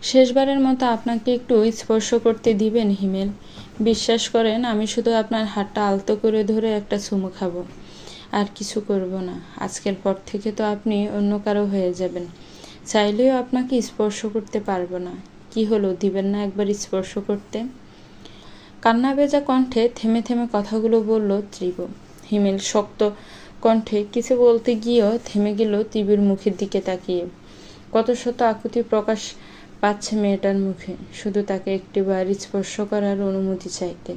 শেষবারের মতো আপনাকে একটু স্পর্শ করতে দিবেন হিমেল? বিশ্বাস করেন, আমি শুধু আপনার হাতটা আলতো করে ধরে একটা চুমু খাবো, আর কিছু করব না। আজকের পর থেকে তো আপনি অন্য কারো হয়ে যাবেন। চাইলেও আপনাকে স্পর্শ করতে পারবো না। কি হলো, দিবেন না একবার স্পর্শ করতে? কান্না ভেজা কণ্ঠে থেমে থেমে কথাগুলো বলল ত্রিব। হিমেল শক্ত কণ্ঠে কিছু বলতে গিয়েও থেমে গেল ত্রিবের মুখের দিকে তাকিয়ে। কত শত আকুতি প্রকাশ পাচ্ছে মেয়েটার মুখে, শুধু তাকে একটিবার স্পর্শ করার অনুমতি চাইতে।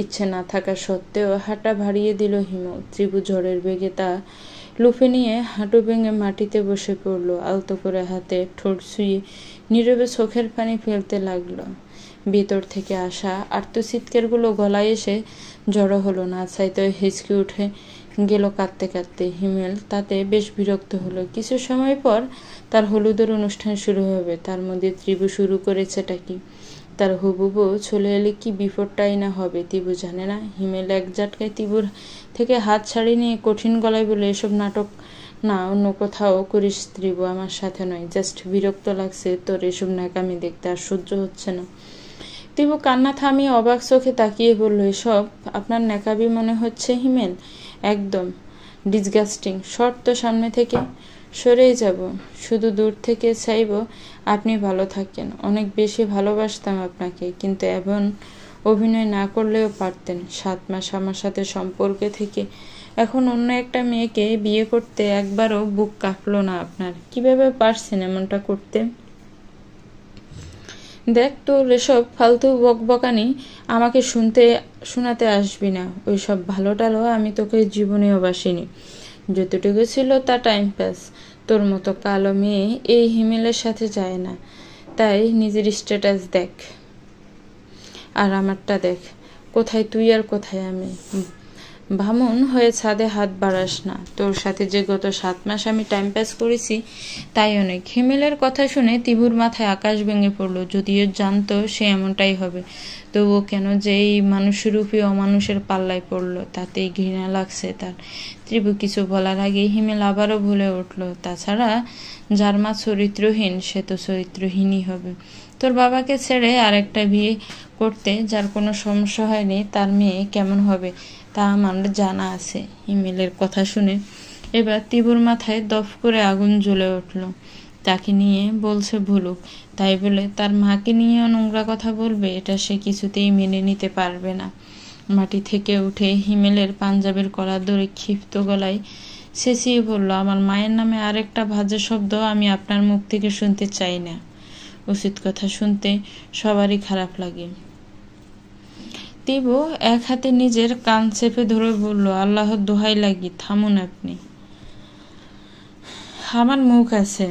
ইচ্ছে না থাকা সত্ত্বেও হাঁটা ভাড়িয়ে দিল হিম। ত্রিভু ঝড়ের বেগে তা লুফে নিয়ে হাঁটু ভেঙে মাটিতে বসে পড়ল। আলতো করে হাতে ঠোঁট ছুঁয়ে নীরবে চোখের পানি ফেলতে লাগলো। ভিতর থেকে আসা আর্তচিৎকারগুলো গলায় এসে জড়ো হলো। না চাইতে হিচকি উঠে গেল কাঁদতে কাঁদতে। হিমেল তাতে বেশ বিরক্ত হলো। কিছু সময় পর তার হলুদের অনুষ্ঠান শুরু হবে, তার মধ্যে ত্রিভু শুরু করেছেটা কি? তার হবু বউ চলে এলে কি বিপদটাই না হবে ত্রিভু জানে না। হিমেল এক ঝটকায় ত্রিভুর থেকে হাত ছাড়িয়ে নিয়ে কঠিন গলায় বলে, এসব নাটক না, অন্য কোথাও করিস ত্রিভু, আমার সাথে নয়। জাস্ট বিরক্ত লাগছে তোর এসব ন্যাকামি দেখতে, আর সহ্য হচ্ছে না। ত্রিভু কান্না থামিয়ে অবাক চোখে তাকিয়ে বলল, এসব আপনার ন্যাকামি মনে হচ্ছে হিমেল? একদম ডিসগাস্টিং। শর্ট তো সামনে থেকে সরেই যাব, শুধু দূর থেকে চাইব আপনি ভালো থাকেন। অনেক বেশি ভালোবাসতাম আপনাকে, কিন্তু এমন অভিনয় না করলেও পারতেন। 7 মাস আমার সাথে সম্পর্কে থেকে এখন অন্য একটা মেয়েকে বিয়ে করতে একবারও বুক কাঁপলো না আপনার? কিভাবে পারছেন এমনটা করতে? দেখ, তোর এসব ফালতু বকবকানি আমাকে শোনাতে আসবি না। ওইসব ভালো টালো আমি তোকে জীবনেও বাসিনি। যতটুকু ছিল তা টাইম পাস। তোর মতো কালো মেয়ে এই হিমেলের সাথে যায় না। তাই নিজের স্ট্যাটাস দেখ, আর আমারটা দেখ। কোথায় তুই আর কোথায় আমি? ভামুন হয়ে ছাদে হাত বাড়াস না। তোর সাথে যে গত 7 মাস আমি টাইম পাস করেছি তাই অনেক। হিমেলের কথা শুনে ত্রিভুর মাথায় আকাশ ভেঙে পড়ল। যদিও জানতো সে এমনটাই হবে, তবুও কেন যে এই মানুষরূপী অমানুষের পাল্লায় পড়ল তাতেই ঘৃণা লাগছে তার। ত্রিভু কিছু বলার আগেই হিমেল আবারও ভুলে উঠল, তাছাড়া যার মা চরিত্রহীন সে তো চরিত্রহীনই হবে। তোর বাবাকে ছেড়ে আরেকটা বিয়ে করতে যার কোনো সমস্যা হয়নি, তার মেয়ে কেমন হবে তা আমার জানা আছে। হিমেলের কথা শুনে এবার ত্রিভুর মাথায় দফ করে আগুন জ্বলে উঠল। তাকে নিয়ে বলছে ভুলুক, তাই বলে তার মাকে নিয়েও নোংরা কথা বলবে, এটা সে কিছুতেই মেনে নিতে পারবে না। মাটি থেকে উঠে হিমেলের পাঞ্জাবের কলার ধরে ক্ষিপ্ত গলায় চেঁচিয়ে বলল, আমার মায়ের নামে আরেকটা বাজে শব্দ আমি আপনার মুখ থেকে শুনতে চাই না। উচিত কথা শুনতে সবারই খারাপ লাগে। ত্রিভু এক হাতে নিজের কান চেপে ধরে বলল, আল্লাহর দোহাই লাগি, থামুন আপনি। আমার মুখ আছে,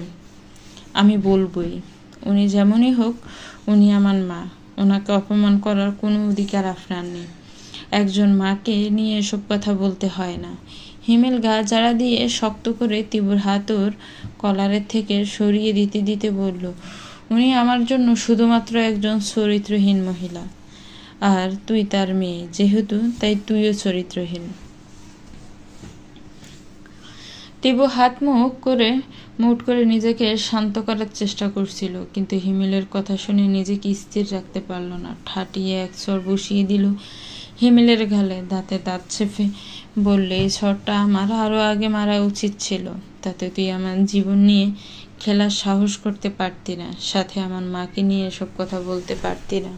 আমি বলবই। উনি যেমনই হোক, উনি আমার মা। ওনাকে অপমান করার কোনো অধিকার আপনার নেই। একজন মাকে নিয়ে এসব কথা বলতে হয় না। হিমেল গা জাড়া দিয়ে শক্ত করে ত্রিভুর হাত ওর কলারের থেকে সরিয়ে দিতে দিতে বলল, উনি আমার জন্য শুধুমাত্র একজন চরিত্রহীন মহিলা, আর তুই তার মেয়ে যেহেতু, তাই তুইও চরিত্রহীন। ত্রিভু হাত মুঠ করে নিজেকে শান্ত করার চেষ্টা করছিল, কিন্তু হিমেলের কথা শুনে নিজেকে স্থির রাখতে পারল না। ঠাটিয়ে এক চড় বসিয়ে দিল হিমেলের গালে। দাঁতে দাঁত চেপে বললে, এই চড়টা আমার আরো আগে মারা উচিত ছিল। তাতে তুই আমার জীবন নিয়ে খেলার সাহস করতে পারতি না, সাথে আমার মাকে নিয়ে এসব কথা বলতে পারতি না।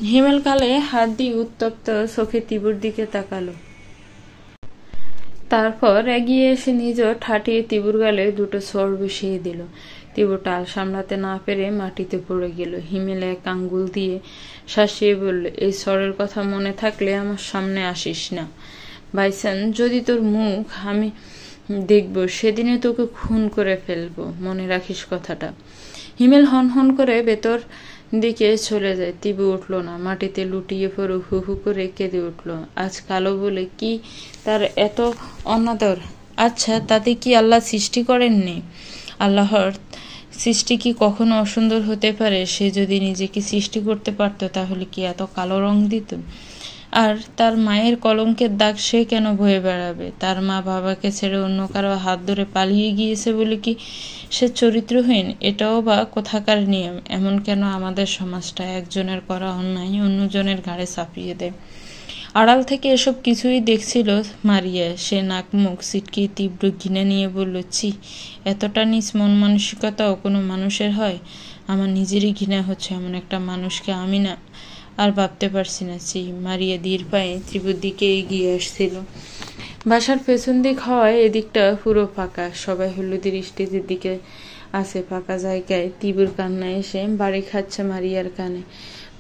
হিমেল গালে হাত দিয়ে উত্তপ্ত চোখে ত্রিভুর দিকে তাকালো। তারপর এগিয়ে এসে নিজেও ঠাটিয়ে ত্রিভুর গালে দুটো চড় বসিয়ে দিল। ত্রিভু টাল সামলাতে না পেরে মাটিতে পড়ে গেল। হিমেল এক আঙ্গুল দিয়ে শাসিয়ে বলল, এই চড়ের কথা মনে থাকলে আমার সামনে আসিস না। বাইচান যদি তোর মুখ আমি দেখব, সেদিনে তোকে খুন করে ফেলবো, মনে রাখিস কথাটা। হিমেল হন করে ভেতর দিকে চলে যায়। ত্রিভু উঠল না, মাটিতে লুটিয়ে পড়ে হু হু করে কেঁদে উঠল। আজ কালো বলে কি তার এত অনাদর? আচ্ছা, তাতে কি আল্লাহ সৃষ্টি করেননি? আল্লাহর সৃষ্টি কি কখনো অসুন্দর হতে পারে? সে যদি নিজেকে সৃষ্টি করতে পারত তাহলে কি এত কালো রং দিত? আর তার মায়ের কলঙ্কের দাগ সে কেন বয়ে বেড়াবে? তার মা বাবাকে ছেড়ে অন্য কারো হাত ধরে পালিয়ে গিয়েছে বলে কি সে চরিত্রহীন? এটাও বা কোথাকার নিয়ম? এমন কেন আমাদের সমাজটা একজনের করা অন্যায় অন্যজনের ঘাড়ে চাপিয়ে দেয়? আড়াল থেকে এসব কিছুই দেখছিল মারিয়া। সে নাক মুখ ছিটকিয়ে তীব্র ঘৃণা নিয়ে বলল, ছি, এতটা নিচ মন মানসিকতাও কোনো মানুষের হয়? আমার নিজেরই ঘৃণা হচ্ছে, এমন একটা মানুষকে আমি না আর ভাবতে পারছি না। ছি। মারিয়া ধীর পায়ে ত্রিপুর দিকে এগিয়ে আসছিল। বাসার পেছন দিক হওয়ায় এদিকটা পুরো ফাঁকা। সবাই হলুদের স্টেজের দিকে আছে। ফাঁকা জায়গায় ত্রিপুর কান্না এসে বাড়ি খাচ্ছে মারিয়ার কানে।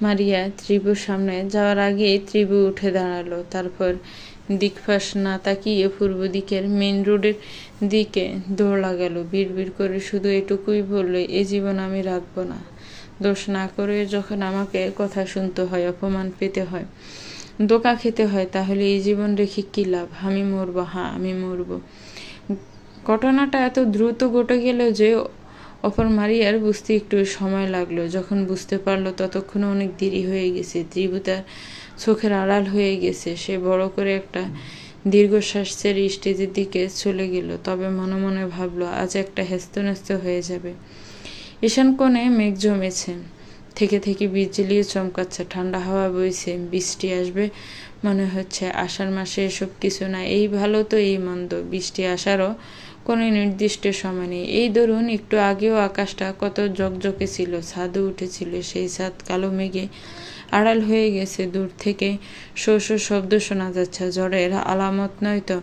মারিয়া ত্রিপুর সামনে যাওয়ার আগেই ত্রিপু উঠে দাঁড়ালো। তারপর দিকপাশ না তাকিয়ে পূর্ব দিকের মেইন রোডের দিকে দৌড় লাগালো। বিড়বিড় করে শুধু এটুকুই বলল, এ জীবন আমি রাখবো না। দোষ না করে যখন আমাকে কথা শুনতে হয়, অপমান পেতে হয়, ধোঁকা খেতে হয়, তাহলে এই জীবন রেখে কি লাভ? আমি মরবো, হ্যাঁ আমি মরবো। ঘটনাটা এত দ্রুত ঘটে গেল যে অপর মারিয়ার বুঝতে একটু সময় লাগলো। যখন বুঝতে পারলো ততক্ষণে অনেক দেরি হয়ে গেছে। ত্রিভুতার চোখের আড়াল হয়ে গেছে। সে বড় করে একটা দীর্ঘশ্বাস ছেড়ে স্টেজের দিকে চলে গেল। তবে মনে মনে ভাবলো, আজ একটা হেস্তনেস্ত হয়ে যাবে। ঈশান কোণে মেঘ জমেছে, থেকে থেকে বিজলি চমকাচ্ছে, ঠান্ডা হাওয়া বইছে, বৃষ্টি আসবে মনে হচ্ছে। আষাঢ় মাসে এসব কিছু না, এই ভালো তো এই মন্দ। বৃষ্টি আসারও কোনো নির্দিষ্ট সময় নেই। এই ধরুন একটু আগেও আকাশটা কত ঝকঝকে ছিল, ছাদও উঠেছিল। সেই ছাদ কালো মেঘে আড়াল হয়ে গেছে। দূর থেকে শো শো শব্দ শোনা যাচ্ছে। ঝড়ের আলামত নয় তো।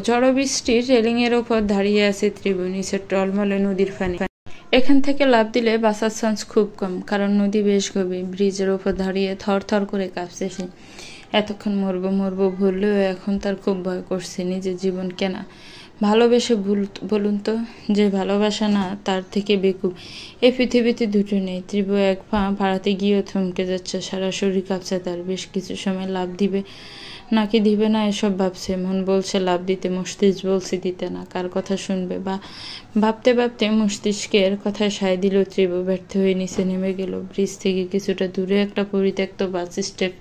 ঝড় বৃষ্টির রেলিংয়ের ওপর দাঁড়িয়ে আছে ত্রিভু। নিচে টলমলে নদীর পানি। এখান থেকে লাফ দিলে বাঁচার চান্স খুব কম, কারণ নদী বেশ গভীর। ব্রিজের ওপর দাঁড়িয়ে থর থর করে কাঁপছে সে। এতক্ষণ মরবো মরবো বললেও এখন তার খুব ভয় করছে। নিজের জীবন কেনা ভালোবেসে বলুন তো, যে ভালোবাসা না তার থেকে বেকুব এই পৃথিবীতে দুটো নেই। ত্রিভু এক পা বাড়াতে গিয়েও থমকে যাচ্ছে। সারা শরীর কাঁপছে তার। বেশ কিছু সময় লাভ দিবে নাকি দিবে না এসব ভাবছে। মন বলছে লাভ দিতে, মস্তিষ্ক বলছে দিতে না। কার কথা শুনবে? বা ভাবতে ভাবতে মস্তিষ্কের কথায় সায় দিল ত্রিভু। ব্যর্থ হয়ে নিচে নেমে গেল। ব্রিজ থেকে কিছুটা দূরে একটা পরিত্যক্ত বাস স্ট্যান্ড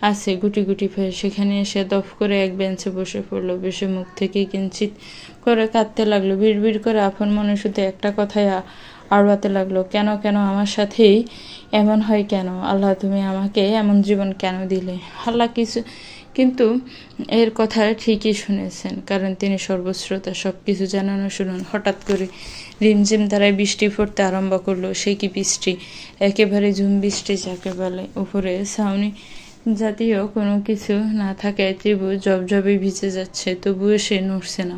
আছে গুটি গুটি ফের। সেখানে এসে দফ করে এক বেঞ্চে বসে পড়লো। বসে মুখ থেকে কিঞ্চিত করে কাঁদতে লাগলো। বিড়বিড় করে আপন মনে শুধু একটা কথাই আড়াতে লাগলো, কেন কেন আমার সাথেই এমন হয় কেন? আল্লাহ, তুমি আমাকে এমন জীবন কেন দিলে? আল্লাহ কিন্তু এর কথা ঠিকই শুনেছেন, কারণ তিনি সর্বশ্রোতা, সব কিছু জানানো শুনুন। হঠাৎ করে রিমঝিম দ্বারায় বৃষ্টি পড়তে আরম্ভ করলো। সে কি বৃষ্টি! একেবারে ঝুম বৃষ্টি যাকে বলে। উপরে ছাউনি জাতীয় কোনো কিছু না থাকায় ত্রিভু জবজবে ভিজে যাচ্ছে, তবুও সে নড়ছে না।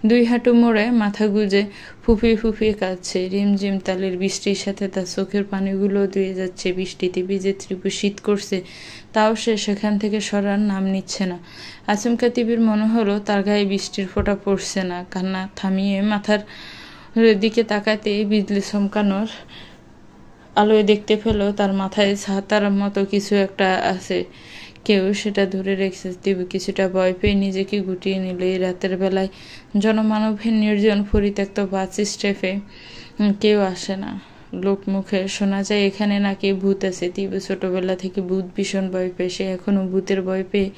দুই হাঁটু মোড়ে মাথা গুজে ফুপিয়ে ফুপিয়ে কাঁদছে। রিমঝিম তালের বৃষ্টির সাথে তার চোখের পানিগুলো ধুয়ে যাচ্ছে। বৃষ্টিতে ভিজে ত্রিভু শীত করছে, তাও সে সেখান থেকে সরার নাম নিচ্ছে না। আচমকা ত্রিভুর মনে হলো তার গায়ে বৃষ্টির ফোঁটা পড়ছে না। কান্না থামিয়ে মাথার দিকে তাকাতে বিজলি চমকানোর আলোয় দেখতে পেল তার মাথায় ছাতার মতো কিছু একটা আছে। কেউ সেটা ধরে রেখেছে। ত্রিভু কিছুটা ভয় পেয়ে নিজেকে গুটিয়ে নিল। এই রাতের বেলায় জনমানবহীন নির্জন পরিত্যক্ত বাস স্টপে কেউ আসে না। লোক মুখে শোনা যায় এখানে নাকি ভূত আছে। ত্রিভু ছোটবেলা থেকে ভূত ভীষণ ভয় পেয়ে। সে এখনো ভূতের ভয় পেয়ে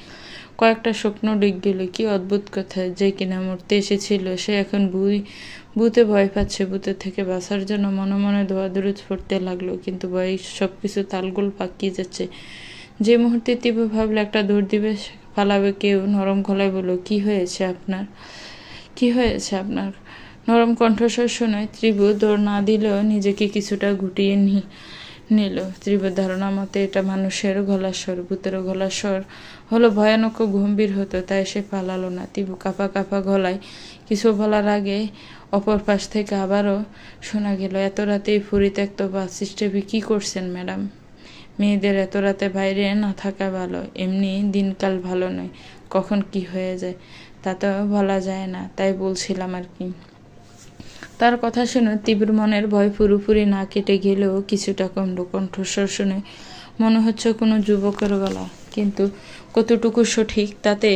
কয়েকটা স্বপ্ন ডেক গেল। কি অদ্ভুত কথা, যে কিনা মরতে এসেছিল সে এখন ভূতে ভয় পাচ্ছে। ভূতের থেকে বাঁচার জন্য মনে মনে দোয়াদরুদ পড়তে লাগলো, কিন্তু ভয়ে সবকিছু তালগোল পাকিয়ে যাচ্ছে। যে মুহূর্তে ত্রিভু ভাবলে একটা দৌড় দিবে, পালাবে, কেউ নরম গলায় বলল, কি হয়েছে আপনার? কি হয়েছে আপনার? নরম কণ্ঠস্বর শুনে ত্রিভু দৌড় না দিলেও নিজেকে কিছুটা গুটিয়ে নিল। ত্রিভুর ধারণা মতে এটা মানুষের গলার স্বর। ভূতের গলার স্বর হলো ভয়ানক ও গম্ভীর হতো, তাই সে পালালো না। ত্রিভু কাঁপা কাঁপা গলায় কিছু বলার আগে অপর পাশ থেকে আবারও শোনা গেল, এত রাতে এই পরিত্যক্ত বাস স্টপে কি করছেন ম্যাডাম? মেয়েদের এত রাতে বাইরে না থাকা ভালো। এমনি দিনকাল ভালো নয়, কখন কি হয়ে যায় তা তো বলা যায় না, তাই বলছিলাম আর কি। তার কথা শুনে তীব্র মনের ভয় পুরোপুরি না কেটে গেলেও কিছুটা কমলো। কণ্ঠস্বর শুনে মনে হচ্ছে কোনো যুবকের গলা, কিন্তু কতটুকু সঠিক তাতে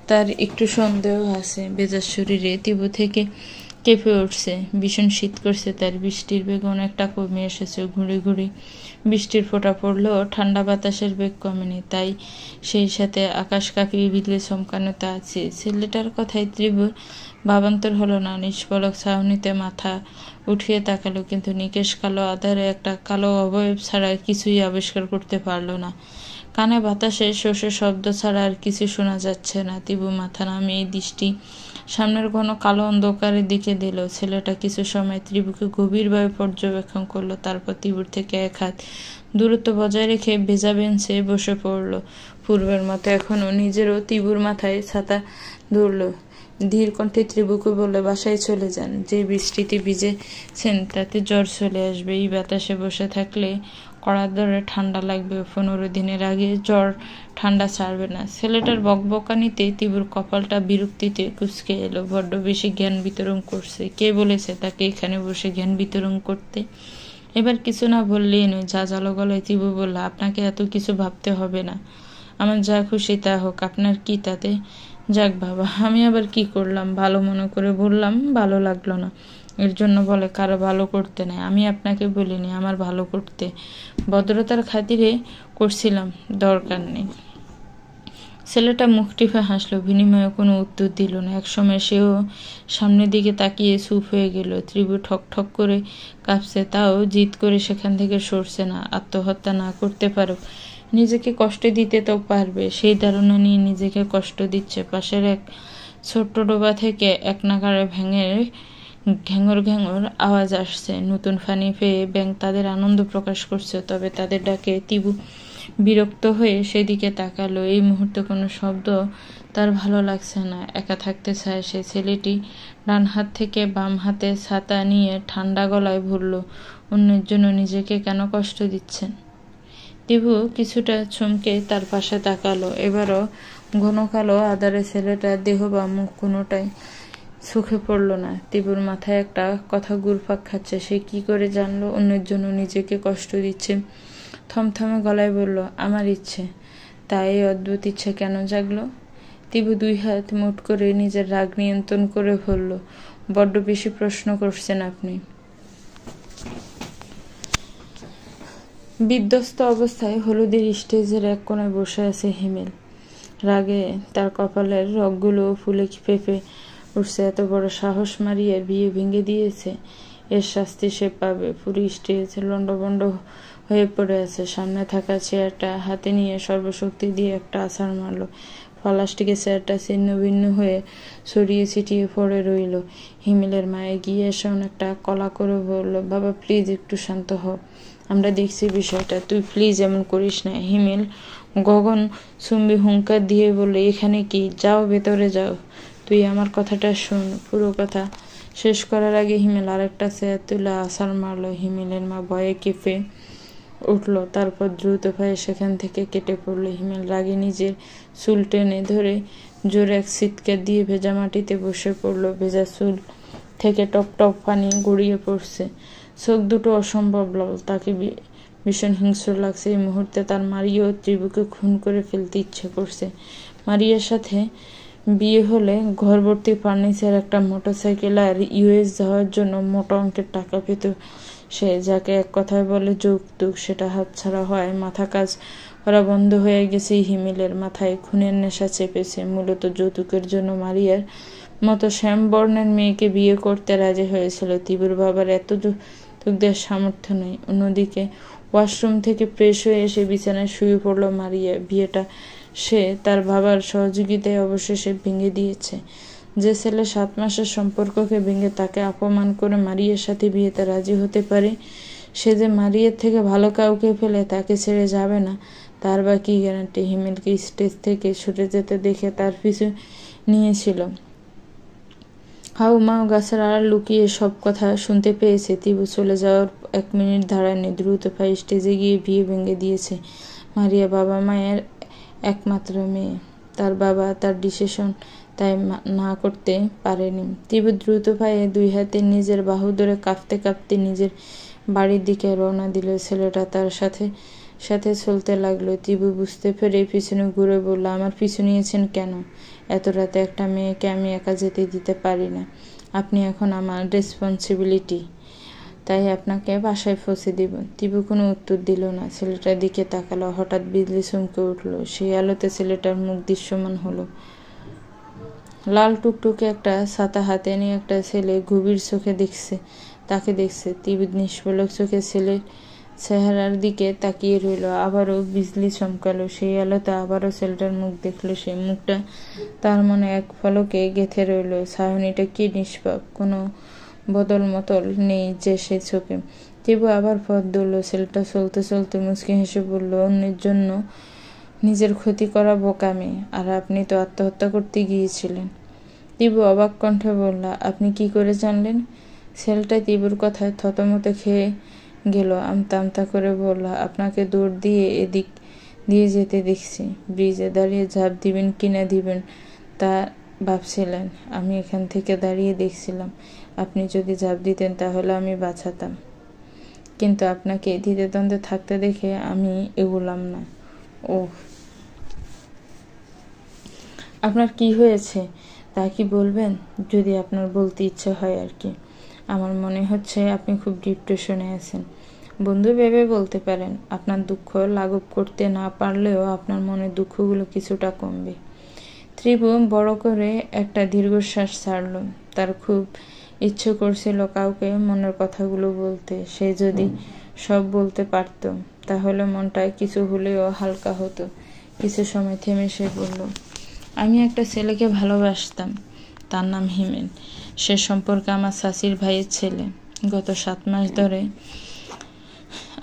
তার একটু সন্দেহ আছে। বেজার শরীরে তীব্র থেকে কেঁপে উঠছে, ভীষণ শীত করছে তার। বৃষ্টির বেগ অনেকটা কমে এসেছে, ঘুরে ঘুরে বৃষ্টির ফোঁটা পড়লেও ঠান্ডা বাতাসের বেগ কমেনি, তাই সেই সাথে আকাশ কাঁপিয়ে বিজলি চমকানোতে আছে। ছেলেটার কথায় ত্রিভুর ভাবান্তর হলো না। নিষ্পলক ছাউনিতে মাথা উঠিয়ে তাকালো, কিন্তু নিকেশ কালো আধারে একটা কালো অবয়ব ছাড়া কিছুই আবিষ্কার করতে পারল না। কানে বাতাসে শোষে শব্দ ছাড়া আর কিছু শোনা যাচ্ছে না। ত্রিভু মাথা নামিয়ে দৃষ্টি সামনের ঘন কালো অন্ধকারের দিকে দিল। ছেলেটা কিছু সময় ত্রিভুকে গভীরভাবে পর্যবেক্ষণ করলো, তারপর ত্রিভুর থেকে এক হাত দূরত্ব বজায় রেখে ভেজা বেঞ্চে বসে পড়ল। পূর্বের মতো এখনো নিজেরও ত্রিভুর মাথায় ছাতা ধরল। ধীর কণ্ঠে ত্রিভুকে বলল, বাসায় চলে যান। যে বৃষ্টিতে ভিজেছেন তাতে জ্বর চলে আসবে। এই বাতাসে বসে থাকলে কড়া ধরে ঠান্ডা লাগবে। 15 দিনের আগে জ্বর ঠান্ডা ছাড়বে না। ছেলেটার বকবকানিতে ত্রিভুর কপালটা বিরক্তিতে কুঁচকে এলো। বড্ড বেশি জ্ঞান বিতরণ করছে। কে বলেছে তাকে এখানে বসে জ্ঞান বিতরণ করতে? এবার কিছু না বললেই নয়। যা জালো গলায় ত্রিভু বলল, আপনাকে এত কিছু ভাবতে হবে না। আমার যা খুশি তা হোক, আপনার কি তাতে? যাক বাবা, আমি আবার কি করলাম? ভালো মনে করে বললাম, ভালো লাগলো না এর জন্য বলে কারো ভালো করতে নাই। আমি আপনাকে বলিনি আমার ভালো করতে, ভদ্রতার খাতিরে করছিলাম, দরকার নেই। ছেলেটা মুখ টিপে হাসলো, বিনিময়ে কোনো উত্তর দিল না। একসময় সেও সামনের দিকে তাকিয়ে চুপ হয়ে গেল। ত্রিভু ঠক ঠক করে কাঁপছে, তাও জিদ করে সেখান থেকে সরছে না। আত্মহত্যা না করতে পারো, নিজেকে কষ্ট দিতে তো পারবে, সেই ধারণা নিয়ে নিজেকে কষ্ট দিচ্ছে। পাশের এক ছোট্ট ডোবা থেকে এক নাগাড়ে ঘ্যাঙর ঘ্যাঙর আওয়াজ আসছে। নতুন পানি পেয়ে ব্যাঙ তাদের আনন্দ প্রকাশ করছে, তবে তাদের ডাকে ত্রিভু বিরক্ত হয়ে সেদিকে তাকালো। এই মুহূর্তে কোনো শব্দ তার ভালো লাগছে না, একা থাকতে চায় সে। ছেলেটি ডান হাত থেকে বাম হাতে ছাতা নিয়ে ঠান্ডা গলায় বলল, অন্যের জন্য নিজেকে কেন কষ্ট দিচ্ছেন? ত্রিভু কিছুটা চমকে তার পাশে তাকালো। এবারও ঘন কালো আধারে ছেলেটার দেহ বা মুখ কোনোটাই চোখে পড়ল না। ত্রিভুর মাথায় একটা কথা ঘুরপাক খাচ্ছে। সে কি করে জানলো অন্যের জন্য নিজেকে কষ্ট দিচ্ছে? থমথমে গলায় বলল, আমার ইচ্ছে। তাই এই অদ্ভুত ইচ্ছে কেন জাগলো? ত্রিভু 2 হাত মুঠ করে নিজের রাগ নিয়ন্ত্রণ করে বলল, বড্ড বেশি প্রশ্ন করছেন আপনি। বিধ্বস্ত অবস্থায় হলুদের স্টেজের এক কোণায় বসে আছে হিমেল। রাগে তার কপালের রগগুলো ফুলে ফেঁপে উঠছে। এত বড় সাহস মারিয়ে বিয়ে ভেঙে দিয়েছে, এর শাস্তি সে পাবে। পুরো স্টেজ লণ্ডভণ্ড হয়ে পড়ে আছে। সামনে থাকা চেয়ারটা হাতে নিয়ে সর্বশক্তি দিয়ে একটা আছাড় মারল। প্লাস্টিকের চেয়ারটা ছিন্ন ভিন্ন হয়ে ছড়িয়ে ছিটিয়ে পড়ে রইল। হিমেলের মা এগিয়ে এসে অনেকটা কলা করে বলল, বাবা প্লিজ একটু শান্ত হ, আমরা দেখছি বিষয়টা, তুই প্লিজ এমন করিস না। হিমেল গগন চুম্বি হুঙ্কার দিয়ে বলল, এখানে কি? যাও ভেতরে যাও, তুই আমার কথাটা শোন। পুরো কথা শেষ করার আগে হিমেল আরেকটা চেয়ার তুলে আছাড় মারল। হিমেলের মা ভয়ে কেঁপে উঠল, তারপর দ্রুত পায়ে সেখান থেকে কেটে পড়ল। হিমেল রাগে নিজের চুল টেনে ধরে জোরে এক চিৎকার দিয়ে ভেজা মাটিতে বসে পড়ল। ভেজা চুল থেকে টপ টপ পানি গড়িয়ে পড়ছে। চোখ দুটো অসম্ভব লাল। তাকে ভীষণ হিংস্র লাগছে। এই মুহূর্তে তার মারিয়া ও ত্রিভুকে খুন করে ফেলতে ইচ্ছে করছে। মারিয়ার সাথে বিয়ে হলে ঘর ভর্তি ফার্নিচার, একটা মোটরসাইকেল আর ইউএস যাওয়ার জন্য মোটা অঙ্কের টাকা পেত সে। যাকে এক কথায় বলে যৌতুক, সেটা হাতছাড়া হয়। মাথা কাজ করা বন্ধ হয়ে গেছে। হিমেলের মাথায় খুনের নেশা চেপেছে। মূলত যৌতুকের জন্য মারিয়ার মতো শ্যামবর্ণের মেয়েকে বিয়ে করতে রাজি হয়েছিল। ত্রিভুর বাবার এত যৌতুকদের সামর্থ্য নেই। অন্যদিকে ওয়াশরুম থেকে ফ্রেশ হয়ে এসে বিছানায় শুয়ে পড়ল মারিয়া। বিয়েটা সে তার বাবার সহযোগিতায় অবশেষে ভেঙে দিয়েছে। যে ছেলে 7 মাসের সম্পর্ককে ভেঙে তাকে অপমান করে মারিয়ার সাথে বিয়েতে রাজি হতে পারে, সে যে মারিয়ার থেকে ভালো কাউকে পেলে তাকে ছেড়ে যাবে না, তার বা কি গ্যারান্টি? হিমেলকে স্টেজ থেকে ছুটে যেতে দেখে তার পিছু নিয়েছিল। হাউ মাউ গাছের আড়াল লুকিয়ে সব কথা শুনতে পেয়েছে। ত্রিভু চলে যাওয়ার 1 মিনিট দাঁড়ায়নি, দ্রুত পায়ে স্টেজে গিয়ে বিয়ে ভেঙে দিয়েছে। মারিয়া বাবা মায়ের একমাত্র মেয়ে। তার বাবা তার ডিসিশন তাই না করতে পারেনি। ত্রিভু দ্রুত পায়ে 2 হাতে নিজের বাহু ধরে কাঁপতে কাঁপতে নিজের বাড়ির দিকে রওনা দিল। ছেলেটা তার সাথে সাথে চলতে লাগলো। ত্রিভু বুঝতে পেরে পিছনে ঘুরে বলল, আমার পিছু নিয়েছেন কেন? এত রাতে একটা মেয়েকে আমি একা যেতে দিতে পারি না। আপনি এখন আমার রেসপন্সিবিলিটি, তাই আপনাকে বাসায় পৌঁছে দিব। তিবু কোনো উত্তর দিল না, ছেলেটার দিকে তাকালো। হঠাৎ বিজলি চমকে উঠল। সেই আলোতে ছেলেটার মুখ দৃশ্যমান হলো। লাল টুকটুকে একটা ছাতা হাতে নিয়ে একটা ছেলে গভীর চোখে তাকে দেখছে। তিবু নিষ্পলক চোখে ছেলের চেহারার দিকে তাকিয়ে রইল। আবারও বিজলি চমকালো। সেই আলোতে আবারও ছেলেটার মুখ দেখলো। সেই মুখটা তার মনে এক ফলকে গেঁথে রইল। ছাউনিটা কি নিষ্পাপ, কোনো বদল মতল নেই যে সে চোখে। তিবু আবার পথ ধরল। ছেলেটা চলতে চলতে মুচকি হেসে বলল, অন্যের জন্য নিজের ক্ষতি করা বোকামি। আর আপনি তো আত্মহত্যা করতে গিয়েছিলেন। তিবু অবাক কণ্ঠে বলল, আপনি কি করে জানলেন? ছেলেটা তিবুর কথায় থতমত খেয়ে গেল। আমতা আমতা করে বলল, আপনাকে দৌড় দিয়ে এদিক দিয়ে যেতে দেখছি। ব্রিজে দাঁড়িয়ে ঝাঁপ দিবেন কিনা দিবেন তা ভাবছিলেন। আমি এখান থেকে দাঁড়িয়ে দেখছিলাম। আপনি যদি ঝাঁপ দিতেন তাহলে আমি বাঁচাতাম, কিন্তু আপনাকে দ্বিধাদ্বন্দ্বে থাকতে দেখে আমি এগোলাম না। ওহ, আপনার কি হয়েছে তা কি বলবেন? যদি আপনার বলতে ইচ্ছে হয় আর কি। আমার মনে হচ্ছে আপনি খুব ডিপ্রেশনে আছেন। বন্ধু ভেবে বলতে পারেন। আপনার দুঃখ লাঘব করতে না পারলেও আপনার মনের দুঃখগুলো কিছুটা কমবে। ত্রিভু বড় করে একটা দীর্ঘশ্বাস ছাড়ল। তার খুব ইচ্ছে করছিল কাউকে মনের কথাগুলো বলতে। সে যদি সব বলতে পারত তাহলে মনটা কিছু হলেও হালকা হতো। কিছু সময় থেমে সে বলল, আমি একটা ছেলেকে ভালোবাসতাম। তার নাম হিমেল। সে সম্পর্কে আমার চাচির ভাইয়ের ছেলে। গত 7 মাস ধরে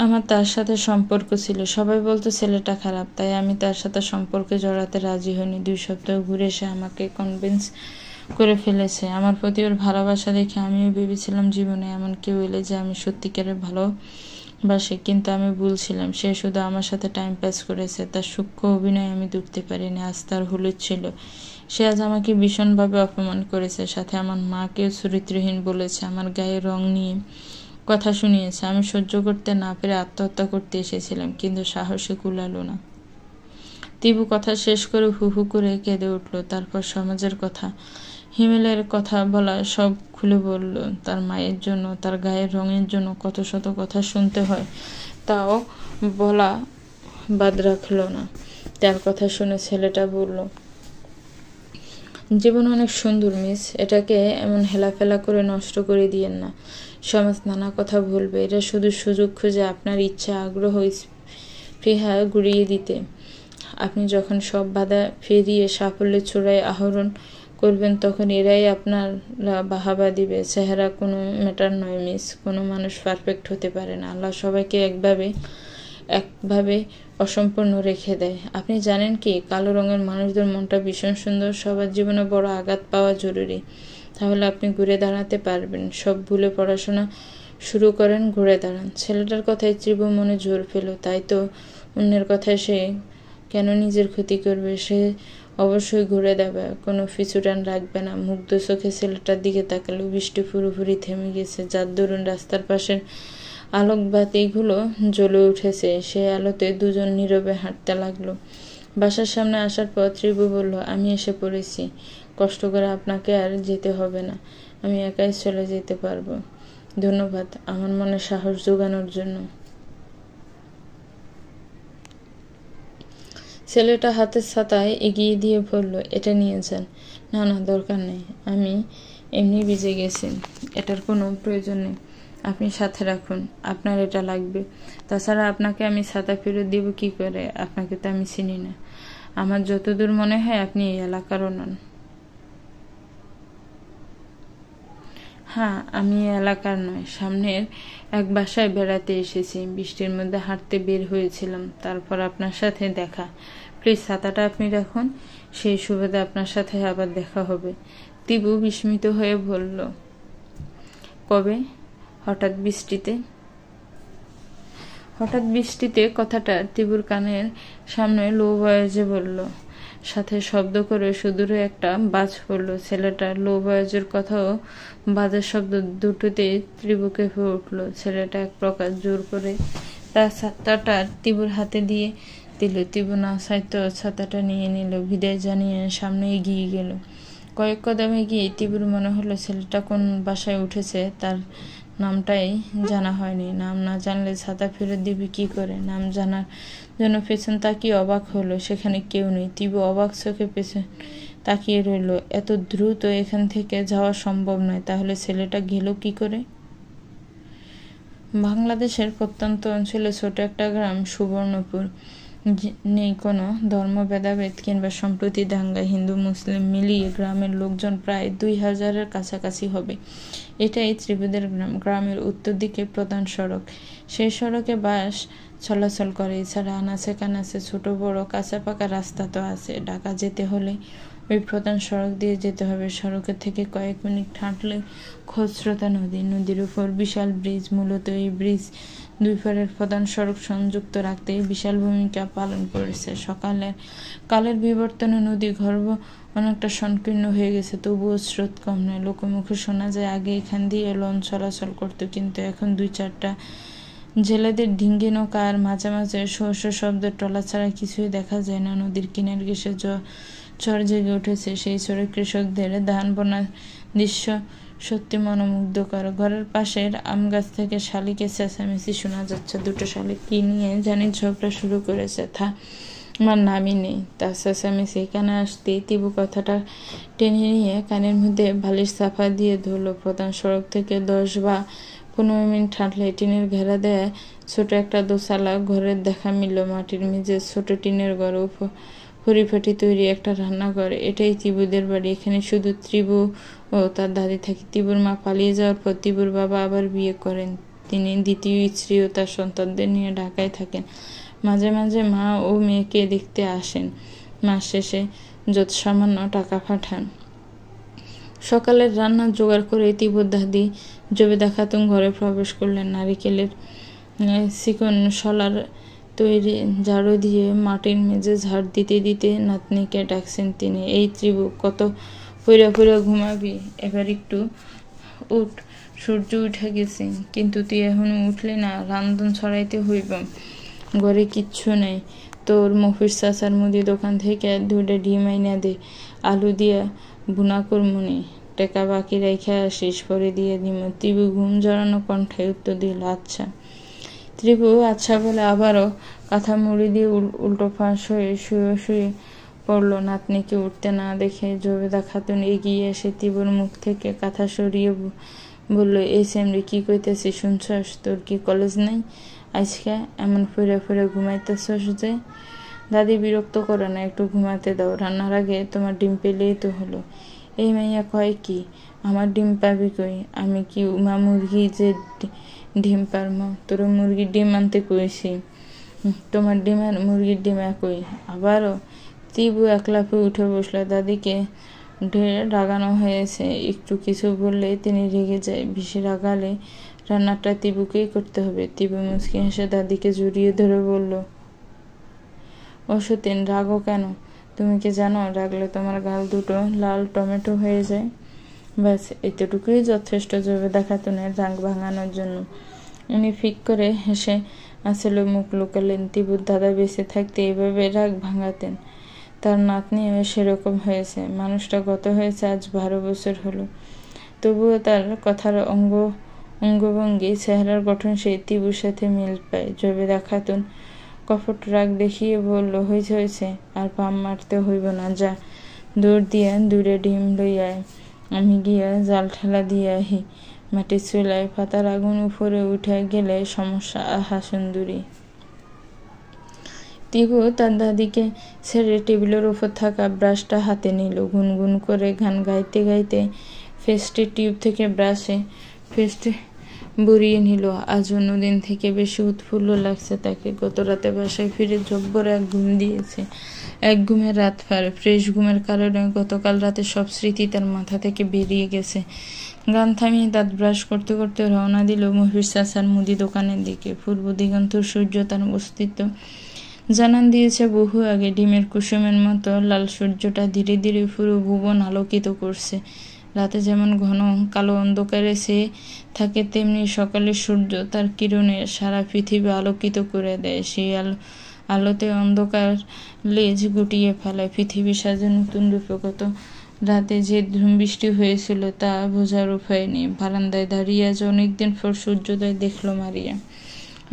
আমার তার সাথে সম্পর্ক ছিল। সবাই বলতো ছেলেটা খারাপ, তাই আমি তার সাথে সম্পর্কে জড়াতে রাজি হইনি। 2 সপ্তাহ ঘুরে সে আমাকে কনভিন্স করে ফেলেছে। আমার প্রতি ওর ভালোবাসা দেখে আমিও ভেবেছিলাম জীবনে এমন কেউ এলে যে আমি সত্যিকারের ভালোবাসি, কিন্তু আমি ভুল ছিলাম। সে শুধু আমার সাথে টাইম পাস করেছে। তার সূক্ষ্ম অভিনয় আমি ধরতে পারিনি। আজ তার হলুদ ছিল। সে আজ আমাকে ভীষণভাবে অপমান করেছে। সাথে আমার মাকেও চরিত্রহীন বলেছে। আমার গায়ে রং নিয়ে কথা শুনিয়েছে। আমি সহ্য করতে না পেরে আত্মহত্যা করতে এসেছিলাম, কিন্তু সাহসে কুলালো না। তিবু কথা শেষ করে হু হু করে কেঁদে উঠল। তারপর সমাজের কথা, হিমেলের কথা বলা সব খুলে বলল। তার মায়ের জন্য, তার গায়ের রঙের জন্য কত শত কথা শুনতে হয়, তাও বলা বাদ রাখল না। তার কথা শুনে ছেলেটা বলল, জীবন অনেক সুন্দর মিস, এটাকে এমন হেলাফেলা করে নষ্ট করে দিয়েন না। সমাজ নানা কথা বলবে। এটা শুধু সুযোগ খুঁজে আপনার ইচ্ছা, আগ্রহ, স্পৃহা গুড়িয়ে দিতে। আপনি যখন সব বাধা ফেরিয়ে সাফল্যের চূড়ায় আহরণ করবেন, তখন এরাই আপনারা বাহাবা দিবে। চেহারা কোনো ম্যাটার নয় মিস। কোনো মানুষ পারফেক্ট হতে পারে না। আল্লাহ সবাইকে একভাবে অসম্পূর্ণ রেখে দেয়। আপনি জানেন কি, কালো রঙের মানুষদের মনটা ভীষণ সুন্দর। সবার জীবনে বড় আঘাত পাওয়া জরুরি, তাহলে আপনি ঘুরে দাঁড়াতে পারবেন। সব ভুলে পড়াশোনা শুরু করেন, ঘুরে দাঁড়ান। ছেলেটার কথায় তীব্র মনে জোর পেল। তাই তো অন্যের কথায় সে কেন নিজের ক্ষতি করবে? সে অবশ্যই ঘুরে দেবে, কোনো পিছুটান রাখবে না। মুগ্ধ চোখে ছেলেটার দিকে তাকালো। বৃষ্টি পুরোপুরি থেমে গেছে। যার দরুন রাস্তার পাশের আলোকবাতিগুলো জ্বলে উঠেছে। সে আলোতে দুজন নীরবে হাঁটতে লাগলো। বাসার সামনে আসার পর ত্রিভু বলল, আমি এসে পড়েছি। কষ্ট করে আপনাকে আর যেতে হবে না। আমি একাই চলে যেতে পারবো। ধন্যবাদ আমার মনে সাহস জোগানোর জন্য। ছেলেটা হাতের ছাতায় এগিয়ে দিয়ে বলল, এটা নিয়ে যান। না না, দরকার নেই। আমি এমনি ভিজে গেছি। এটার কোনো প্রয়োজন নেই। আপনি সাথে রাখুন। আপনার এটা লাগবে। তাছাড়া আপনাকে আমি ছাতা ফেরত দিব কি করে? আপনাকে তো আমি চিনি না। আমার যতদূর মনে হয় আপনি এই এলাকারও নন। হ্যাঁ, আমি এই এলাকার নয়, সামনের এক বাসায় বেড়াতে এসেছি। বৃষ্টির মধ্যে হাঁটতে বের হয়েছিলাম, তারপর আপনার সাথে দেখা। প্লিজ ছাতাটা আপনি রাখুন। সেই সুবাদে আপনার সাথে আবার দেখা হবে। তিবু বিস্মিত হয়ে বলল, কবে? হঠাৎ বৃষ্টিতে কথাটা তিবুর কানের সামনে লো ভয়েসে বলল। সাথে শব্দ করে সুদূরে একটা বাজ পড়ল। ছেলেটার লো ভয়েসের কথাও বাজের শব্দ দুটোতেই ত্রিবুকে হয়ে উঠল। ছেলেটা এক প্রকার জোর করে তার ছাতাটা তিবুর হাতে দিয়ে দিল। তিবু না চাইতেও ছাতাটা নিয়ে নিল। বিদায় জানিয়ে সামনে এগিয়ে গেল। কয়েক কদমে গিয়ে তীব্র মনে হলো ছেলেটা কোন বাসায় উঠেছে তার নামটাই জানা হয়নি। নাম না জানলে ছাতা ফেরত দিবি কি করে? নাম জানার জন্য পেছন তাকিয়ে অবাক হলো, সেখানে কেউ নেই। তীব্র অবাক চোখে পেছন তাকিয়ে রইল। এত দ্রুত এখান থেকে যাওয়া সম্ভব নয়, তাহলে ছেলেটা গেল কি করে? বাংলাদেশের প্রত্যন্ত অঞ্চলে ছোট একটা গ্রাম সুবর্ণপুর। নেই কোনো ধর্ম ভেদাভেদ কিংবা সম্প্রতি দাঙ্গা। হিন্দু মুসলিম মিলিয়ে গ্রামের লোকজন প্রায় 2000-এর কাছাকাছি হবে। এটাই ত্রিবেদের গ্রাম। গ্রামের উত্তর দিকে প্রধান সড়ক। সেই সড়কে বাস চলাচল করে। এছাড়া আনাচে কানাচে ছোট বড় কাঁচা পাকা রাস্তা তো আছে। ঢাকা যেতে হলে ওই প্রধান সড়ক দিয়ে যেতে হবে। সড়কের থেকে কয়েক মিনিট হাঁটলে খোঁজস্রোতা নদী। নদীর উপর বিশাল ব্রিজ। মূলত এই ব্রিজ দুই পারের প্রধান সড়ক সংযুক্ত রাখতে বিশাল ভূমিকা পালন করেছে। কালের বিবর্তনে নদী গর্ভ অনেকটা সংকীর্ণ হয়ে গেছে, তবুও স্রোত কম নয়। লোকমুখে শোনা যায় আগে এখান দিয়ে লঞ্চ চলাচল করতো, কিন্তু এখন 2-4টা জেলেদের ডিঙ্গি নৌকা আর মাঝে মাঝে শস্য শব্দ টলা ছাড়া কিছুই দেখা যায় না। নদীর কিনার ঘেঁষে চর জেগে উঠেছে। সেই চরে কৃষকদের ধান বোনার দৃশ্য সত্যি মনোমুগ্ধকর। ঘরের পাশের আম গাছ থেকে শালিকে চেঁচামেচি শোনা যাচ্ছে। দুটো শালিক কি নিয়ে জানি ঝগড়া শুরু করেছে, আমার নামই নেই। তার চেঁচামেচি এখানে আসতেই তীব্র কথাটা টেনে নিয়ে কানের মধ্যে বালিশ চাপা দিয়ে ধরল। প্রধান সড়ক থেকে 10 বা 15 মিনিট হাঁটলে টিনের ঘেরা দেয়া ছোট একটা দোতলা ঘরের দেখা মিলল। মাটির মেঝে ছোট টিনের ঘর, পরিপাটি তৈরি একটা রান্নাঘর। এটাই তীব্রদের বাড়ি। এখানে শুধু তীব্র ও তার দাদি থাকে। তীব্রর মা পালিয়ে যাওয়ার পর তীব্রর বাবা আবার বিয়ে করেন। তিনি দ্বিতীয় স্ত্রী ও তার সন্তানদের নিয়ে ঢাকায় থাকেন। মাঝে মাঝে মা ও মেয়েকে দেখতে আসেন। মাস শেষে যত সামান্য টাকা পাঠান। সকালের রান্না জোগাড় করে তীব্র দাদি জবেদা খাতুন ঘরে প্রবেশ করলেন। নারিকেলের চিকন শলার তৈরি ঝাড়ু দিয়ে মাটির মেঝে ঝাড় দিতে দিতে নাতনিকে ডাকছেন তিনি। এই ত্রিবু, কত পইরা ঘুমাবি? এবার একটু উঠ, সূর্য উঠে গেছে। কিন্তু তুই এখনো উঠলি না? রান্ধন ছড়াইতে হইব। ঘরে কিচ্ছু নেই। তোর মফির চাচার মুদি দোকান থেকে 2টা ডিম আইনা দে, আলু দিয়া বুনা করমুনি। টাকা বাকি রেখে আসিস, পরে দিয়ে দিম। ত্রিবু ঘুম জড়ানো কণ্ঠে উত্তর দিল, আচ্ছা। ত্রিবু আচ্ছা বলে আবারও কাঁথা মুড়ি দিয়ে উল্টো ফাঁস হয়ে শুয়ে পড়ল। নাতনিকে উঠতে না দেখে জবেদা খাতুন এগিয়ে এসে তীব্রর মুখ থেকে কাঁথা সরিয়ে বলল, এই সেমরি কি কইতেছি শুনছস? তোর কি কলেজ নাই আজকে? এমন ফিরে ঘুমাইতেছস যে? দাদি বিরক্ত করে না, একটু ঘুমাতে দাও। রান্নার আগে তোমার ডিম পেলেই তো হলো। এই মাইয়া কয় কি? আমার ডিম পাবি কই? আমি কি উমা মুরগি যে ডিম পারম? তোর মুরগির ডিম আনতে কইছি। তোমার ডিম আর মুরগির ডিম একই। আবারও তীব্র একলাফে উঠে বসলো। দাদিকে ঢের রাগানো হয়েছে। একটু কিছু বললে তিনি রেগে যায়। বেশি রাগালে রান্নাটা তীব্রকেই করতে হবে। তীব্র মুচকি হেসে দাদিকে জড়িয়ে ধরে বলল, ও সতীন, রাগো কেন? তুমি কি জানো রাগলে তোমার গাল দুটো লাল টমেটো হয়ে যায়? ব্যাস, এতটুকুই যথেষ্ট জবেদা খাতুনের রাগ ভাঙানোর জন্য। উনি ফিক করে হেসে আসলে মুখ লুকালেন। তীব্র দাদা বেঁচে থাকতে এইভাবে রাগ ভাঙাতেন। তার নাতনিও সেরকম হয়েছে। মানুষটা গত হয়েছে আজ 12 বছর হলো। তবুও তার কথার অঙ্গভঙ্গি, চেহারার গঠন সেই তীব্রর সাথে মিল পায়। জবেদা খাতুন কপট রাগ দেখিয়ে বলল, হয়েছে, আর পাম মারতে হইব না। যা, দৌড় দিয়া 2টা ডিম লইয়া আমি গিয়া জাল ঠেলা দিয়ে আহি। মাটির চুলায় পাতার আগুন উপরে উঠে গেলে সমস্যা। আহা সুন্দরী। তীব্র তার দাদিকে ছেড়ে টেবিলের উপর থাকা ব্রাশটা হাতে নিল। গুনগুন করে গান গাইতে গাইতে ফেস্টের টিউব থেকে ব্রাশে ফেস্টে বরিয়ে নিল। আজ অন্যদিন থেকে বেশি উৎফুল্ল লাগছে তাকে। গত রাতে বাসায় ফিরে জব্বর এক ঘুম দিয়েছে। এক ঘুমের রাত পার। ফ্রেশ ঘুমের কারণে গতকাল রাতে সব স্মৃতি তার মাথা থেকে বেরিয়ে গেছে। গান থামিয়ে দাঁত ব্রাশ করতে করতে রওনা দিল মহির চাচার মুদি দোকানের দিকে। পূর্ব দিগন্তর সূর্য তার অস্তিত্ব জানান দিয়েছে বহু আগে। ডিমের কুসুমের মতো লাল সূর্যটা ধীরে ধীরে পুরো ভুবন আলোকিত করছে। রাতে যেমন ঘন কালো অন্ধকারে সে থাকে, তেমনি সকালের সূর্য তার কিরণে সারা পৃথিবী আলোকিত করে দেয়। সেই আলোতে অন্ধকার লেজ গুটিয়ে ফেলায়। পৃথিবী সাজে নতুন রূপে। গত রাতে যে ঝুম বৃষ্টি হয়েছিল তা বোঝার উপায় নেই। বারান্দায় দাঁড়িয়ে আজ অনেকদিন পর সূর্যোদয় দেখলো মারিয়া।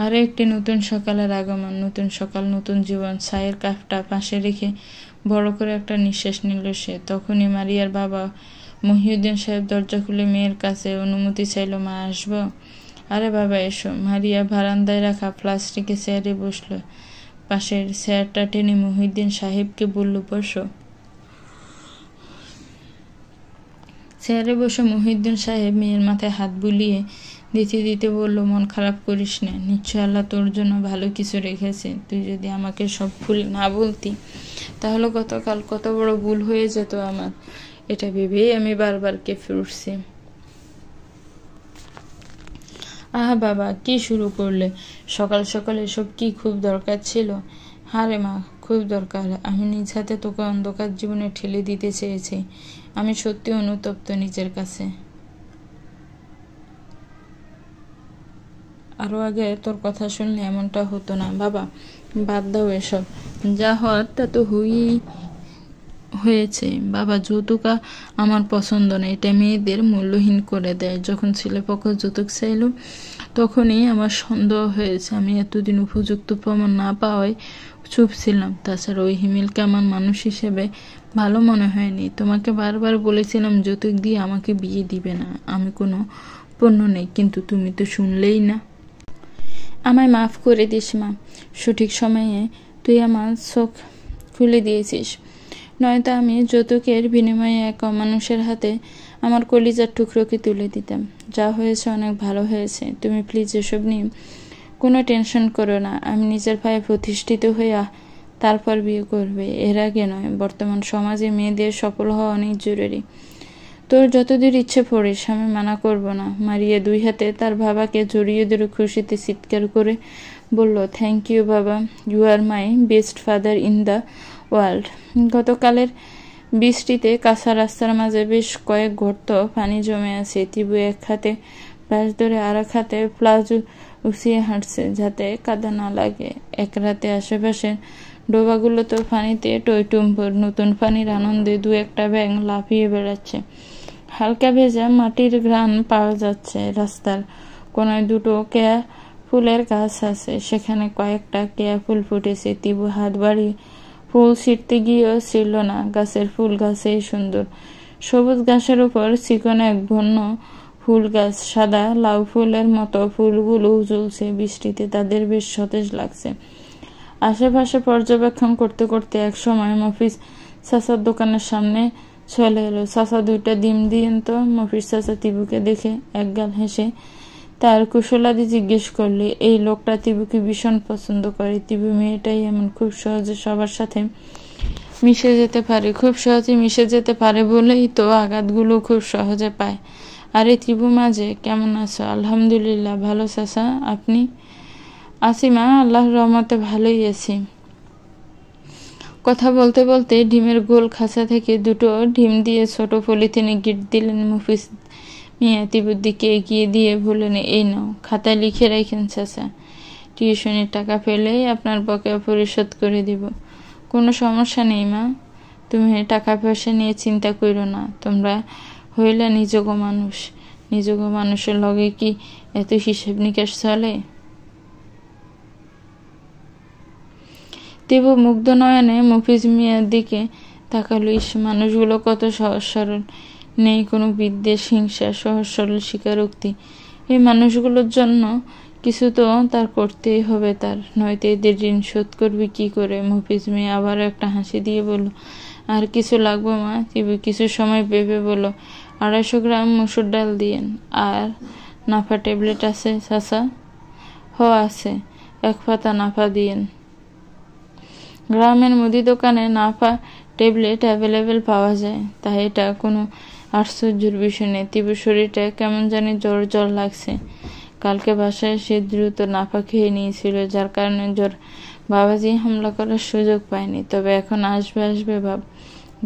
আরও একটি নতুন সকালের আগমন, নতুন সকাল, নতুন জীবন। চায়ের কাপটা পাশে রেখে বড় করে একটা নিঃশ্বাস নিল সে। তখনই মারিয়ার বাবা মহিউদ্দিন সাহেব দরজা খুলে মেয়ের কাছে অনুমতি চাইল, মা আসব? আরে বাবা এসো। মারিয়া বারান্দায় রাখা প্লাস্টিকের চেয়ারে বসল। পাশের চেয়ারটা টেনে মহিউদ্দিন সাহেবকে বলল, বসো। চেয়ারে বসে মহিউদ্দিন সাহেব মেয়ের মাথায় হাত বুলিয়ে দিতে দিতে বলল, মন খারাপ করিস না, নিশ্চয় আল্লাহ তোর জন্য ভালো কিছু রেখেছে। তুই যদি আমাকে সব ভুল না বলতি তাহলে গতকাল কত বড় ভুল হয়ে যেত আমার। এটা ভেবেই আমি বারবার কেঁপে উঠছি। আহা বাবা, কি শুরু করলে? সকাল সকাল এসব কি খুব দরকার ছিল? হারে মা, খুব দরকার। আমি নিজ হাতে তোকে অন্ধকার জীবনে ঠেলে দিতে চেয়েছি। আমি সত্যি অনুতপ্ত নিজের কাছে। আরো আগে তোর কথা শুনলে এমনটা হতো না। বাবা বাদ দাও এসব, যা হওয়ার তা তো হয়েছে। বাবা, যৌতুক আমার পছন্দ না, এটা মেয়েদের মূল্যহীন করে দেয়। যখন ছেলেপক্ষ যৌতুক চাইল তখনই আমার সন্দেহ হয়েছে। আমি এতদিন উপযুক্ত প্রমাণ না পাওয়ায় চুপ ছিলাম। তাছাড়া ওই হিমেলকে আমার মানুষ হিসেবে ভালো মনে হয়নি। তোমাকে বারবার বলেছিলাম যৌতুক দিয়ে আমাকে বিয়ে দিবে না, আমি কোনো পণ্য নেই, কিন্তু তুমি তো শুনলেই না। আমায় মাফ করে দিস মা, সঠিক সময়ে তুই আমার চোখ খুলে দিয়েছিস। নয়তো আমি যৌতুকের বিনিময়ে এক অমানুষের হাতে আমার কলিজার টুকরোকে তুলে দিতাম। যা হয়েছে অনেক ভালো হয়েছে। তুমি প্লিজ এসব নিয়ে কোনো টেনশন করো না। আমি নিজের পায়ে প্রতিষ্ঠিত হইয়া তারপর বিয়ে করবে, এর আগে নয়। বর্তমান সমাজে মেয়েদের সফল হওয়া অনেক জরুরি। তোর যতদূর ইচ্ছে পড়িস, আমি মানা করব না। মারিয়া দুই হাতে তার বাবাকে জড়িয়ে ধরে খুশিতে চিৎকার করে বলল, থ্যাংক ইউ বাবা, you are my best father in the world. গতকালের বৃষ্টিতে কাঁচা রাস্তার মাঝে বেশ কয়েক গর্ত পানি জমে আছে। তিবু এক হাতে প্লাস ধরে আর এক হাতে প্লাস উঁচিয়ে হাঁটছে যাতে কাদা না লাগে। এক রাতে আশেপাশে ডোবাগুলো তো পানিতে টইটুম্বুর। নতুন পানির আনন্দে দু একটা ব্যাঙ লাফিয়ে বেড়াচ্ছে। হালকা ভেজা মাটির ঘ্রাণ পাওয়া যাচ্ছে। রাস্তার কোনায় দুটো কেয়া ফুলের গাছ আছে, সেখানে কয়েকটা কেয়া ফুল ফুটেছে। তিবু হাত বাড়িয়ে ফুল ছিঁড়তে গিয়েও ছিল না। গাছের ফুল গাছেই সুন্দর। সবুজ ঘাসের উপর চিকন এক বন্য ফুল গাছ, সাদা লাউ ফুলের মতো ফুলগুলো ঝুলছে। বৃষ্টিতে তাদের বেশ সতেজ লাগছে। আশেপাশে পর্যবেক্ষণ করতে করতে এক সময় মফিজ চাচার দোকানের সামনে চলে এলো। চাচা, দুইটা ডিম দিয়েন তো। মফিজ চাচা তিবুকে দেখে একগাল হেসে তার কুশলাদি জিজ্ঞেস করলে, এই লোকটা তিবুকে ভীষণ পছন্দ করে। তিবু মেয়েটাই এমন, খুব সহজে সবার সাথে মিশে যেতে পারে। খুব সহজে মিশে যেতে পারে বলেই তো আঘাতগুলো খুব সহজে পায়। আরে তিবু মাঝে কেমন আছো? আলহামদুলিল্লাহ ভালো চাচা, আপনি? আছি মা, আল্লাহর রহমতে ভালোই আছি। কথা বলতে বলতে ডিমের গোল খাঁচা থেকে দুটো ডিম দিয়ে ছোট পলিথিনে গিট দিলেন মফিজ মিয়া। তিবুর দিকে এগিয়ে দিয়ে বললেন, এই নাও, খাতায় লিখে রাখেন চাচা। টিউশনির টাকা পেলেই আপনার বকেয়া পরিশোধ করে দিব। কোনো সমস্যা নেই মা, তুমি টাকা পয়সা নিয়ে চিন্তা করো না। তোমরা হইলা নিজগো মানুষ। নিজগো মানুষের লগে কি এত হিসেব নিকাশ চলে? তিবু মুগ্ধ নয়নে মফিজ মিয়ার দিকে তাকালো। মানুষগুলো কত সহজ সরল, নেই কোনো বিদ্বেষ, হিংসা, সহজ সরল স্বীকারোক্তি। এই মানুষগুলোর জন্য কিছু তো তার করতেই হবে তার, নয়তো এদের ঋণ শোধ করবে কি করে? মফিজ মিয়া আবারও একটা হাসি দিয়ে বলল, আর কিছু লাগবে মা? তিবু কিছু সময় ভেবে বলল, 250 গ্রাম মসুর ডাল দিয়েন। আর নাফা ট্যাবলেট আছে চাচা? হ আছে, 1 পাতা নাফা দিয়েন। গ্রামের মুদি দোকানে নাফা ট্যাবলেট অ্যাভেলেবেল পাওয়া যায়, তাই এটা কোনো আশ্চর্যের বিষয় নেই। তিবুর শরীরটা কেমন জানি জ্বর জ্বর লাগছে। কালকে বাসায় সে দ্রুত নাফা খেয়ে নিয়েছিল, যার কারণে জ্বর বাবাজি হামলা করার সুযোগ পায়নি। তবে এখন আসবে আসবে ভাব,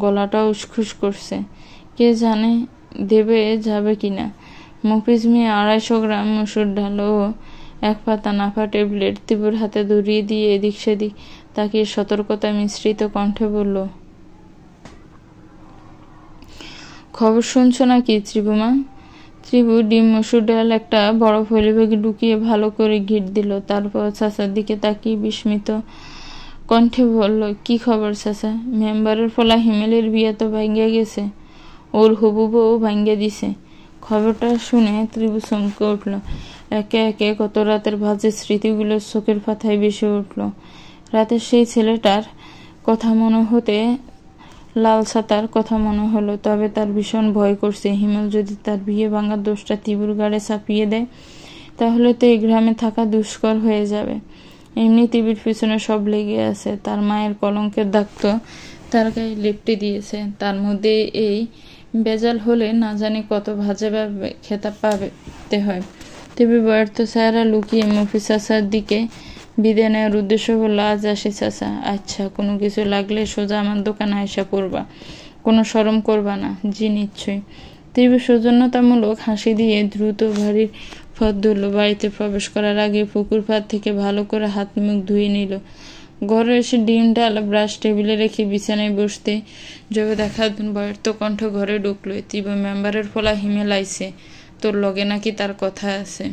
গলাটা উসখুস করছে। কে জানে দেবে যাবে কিনা। মফিজ মিয়া 250 গ্রাম মসুর ডাল ও 1 পাতা নাফা ট্যাবলেট তিবুর হাতে ধরিয়ে দিয়ে এদিক সেদিক তাকিয়ে সতর্কতা মিশ্রিত কণ্ঠে বলল, খবর শুনছো নাকি ত্রিভুমা? ত্রিভু ডিম মসুর ডাল একটা বড় পলিব্যাগে ঢুকিয়ে ভালো করে ঘিট দিল। তারপর চাচার দিকে তাকিয়ে বিস্মিত কণ্ঠে বলল, কি খবর চাচা? মেম্বারের ফলা হিমেলের বিয়ে তো ভাঙ্গিয়া গেছে, ওর হবু বউ ভাঙ্গিয়া দিছে। খবরটা শুনে ত্রিভু চমকে উঠল। একে একে কত রাতের বাজে স্মৃতিগুলো চোখের পাতায় ভেসে উঠল। রাতের সেই ছেলেটার কথা মনে হতে লাল ছাতার কথা মনে হলো। তবে তার ভীষণ ভয় করছে, হিমেল যদি তার বিয়ে ভাঙার দোষটা ত্রিভুর গাড়ে চাপিয়ে দেয় তাহলে তো এই গ্রামে থাকা দুষ্কর হয়ে যাবে। এমনি ত্রিভুর পিছনে সব লেগে আছে, তার মায়ের কলঙ্কের দাগ তো তার গায়ে লেপটে দিয়েছে। তার মধ্যে এই বেজাল হলে না জানি কত ভাজে খেতা পাতে হয়। ত্রিভু ব্যর্থ চেহারা লুকিয়ে মফিজ চাচার দিকে বিদায় নেওয়ার উদ্দেশ্য বলল, আজ আসি চাচা। আচ্ছা, কোনো কিছু লাগলে সোজা আমার দোকানে আয়সা করবা, কোনো শরম করবা না। জি নিশ্চয়ই। ত্রিভু সৌজন্যতামূলক হাসি দিয়ে দ্রুত বাড়ির পথ ধরল। বাড়িতে প্রবেশ করার আগে পুকুর পাড় থেকে ভালো করে হাত মুখ ধুয়ে নিল। ঘরে এসে ডিম ডাল ব্রাশ টেবিলে রেখে বিছানায় বসতে জবেদা খাতুন ব্যর্থ কণ্ঠ ঘরে ঢুকলো। ত্রিভু মেম্বারের ফলা হিমেল আইছে, তোর লগে নাকি তার কথা আছে।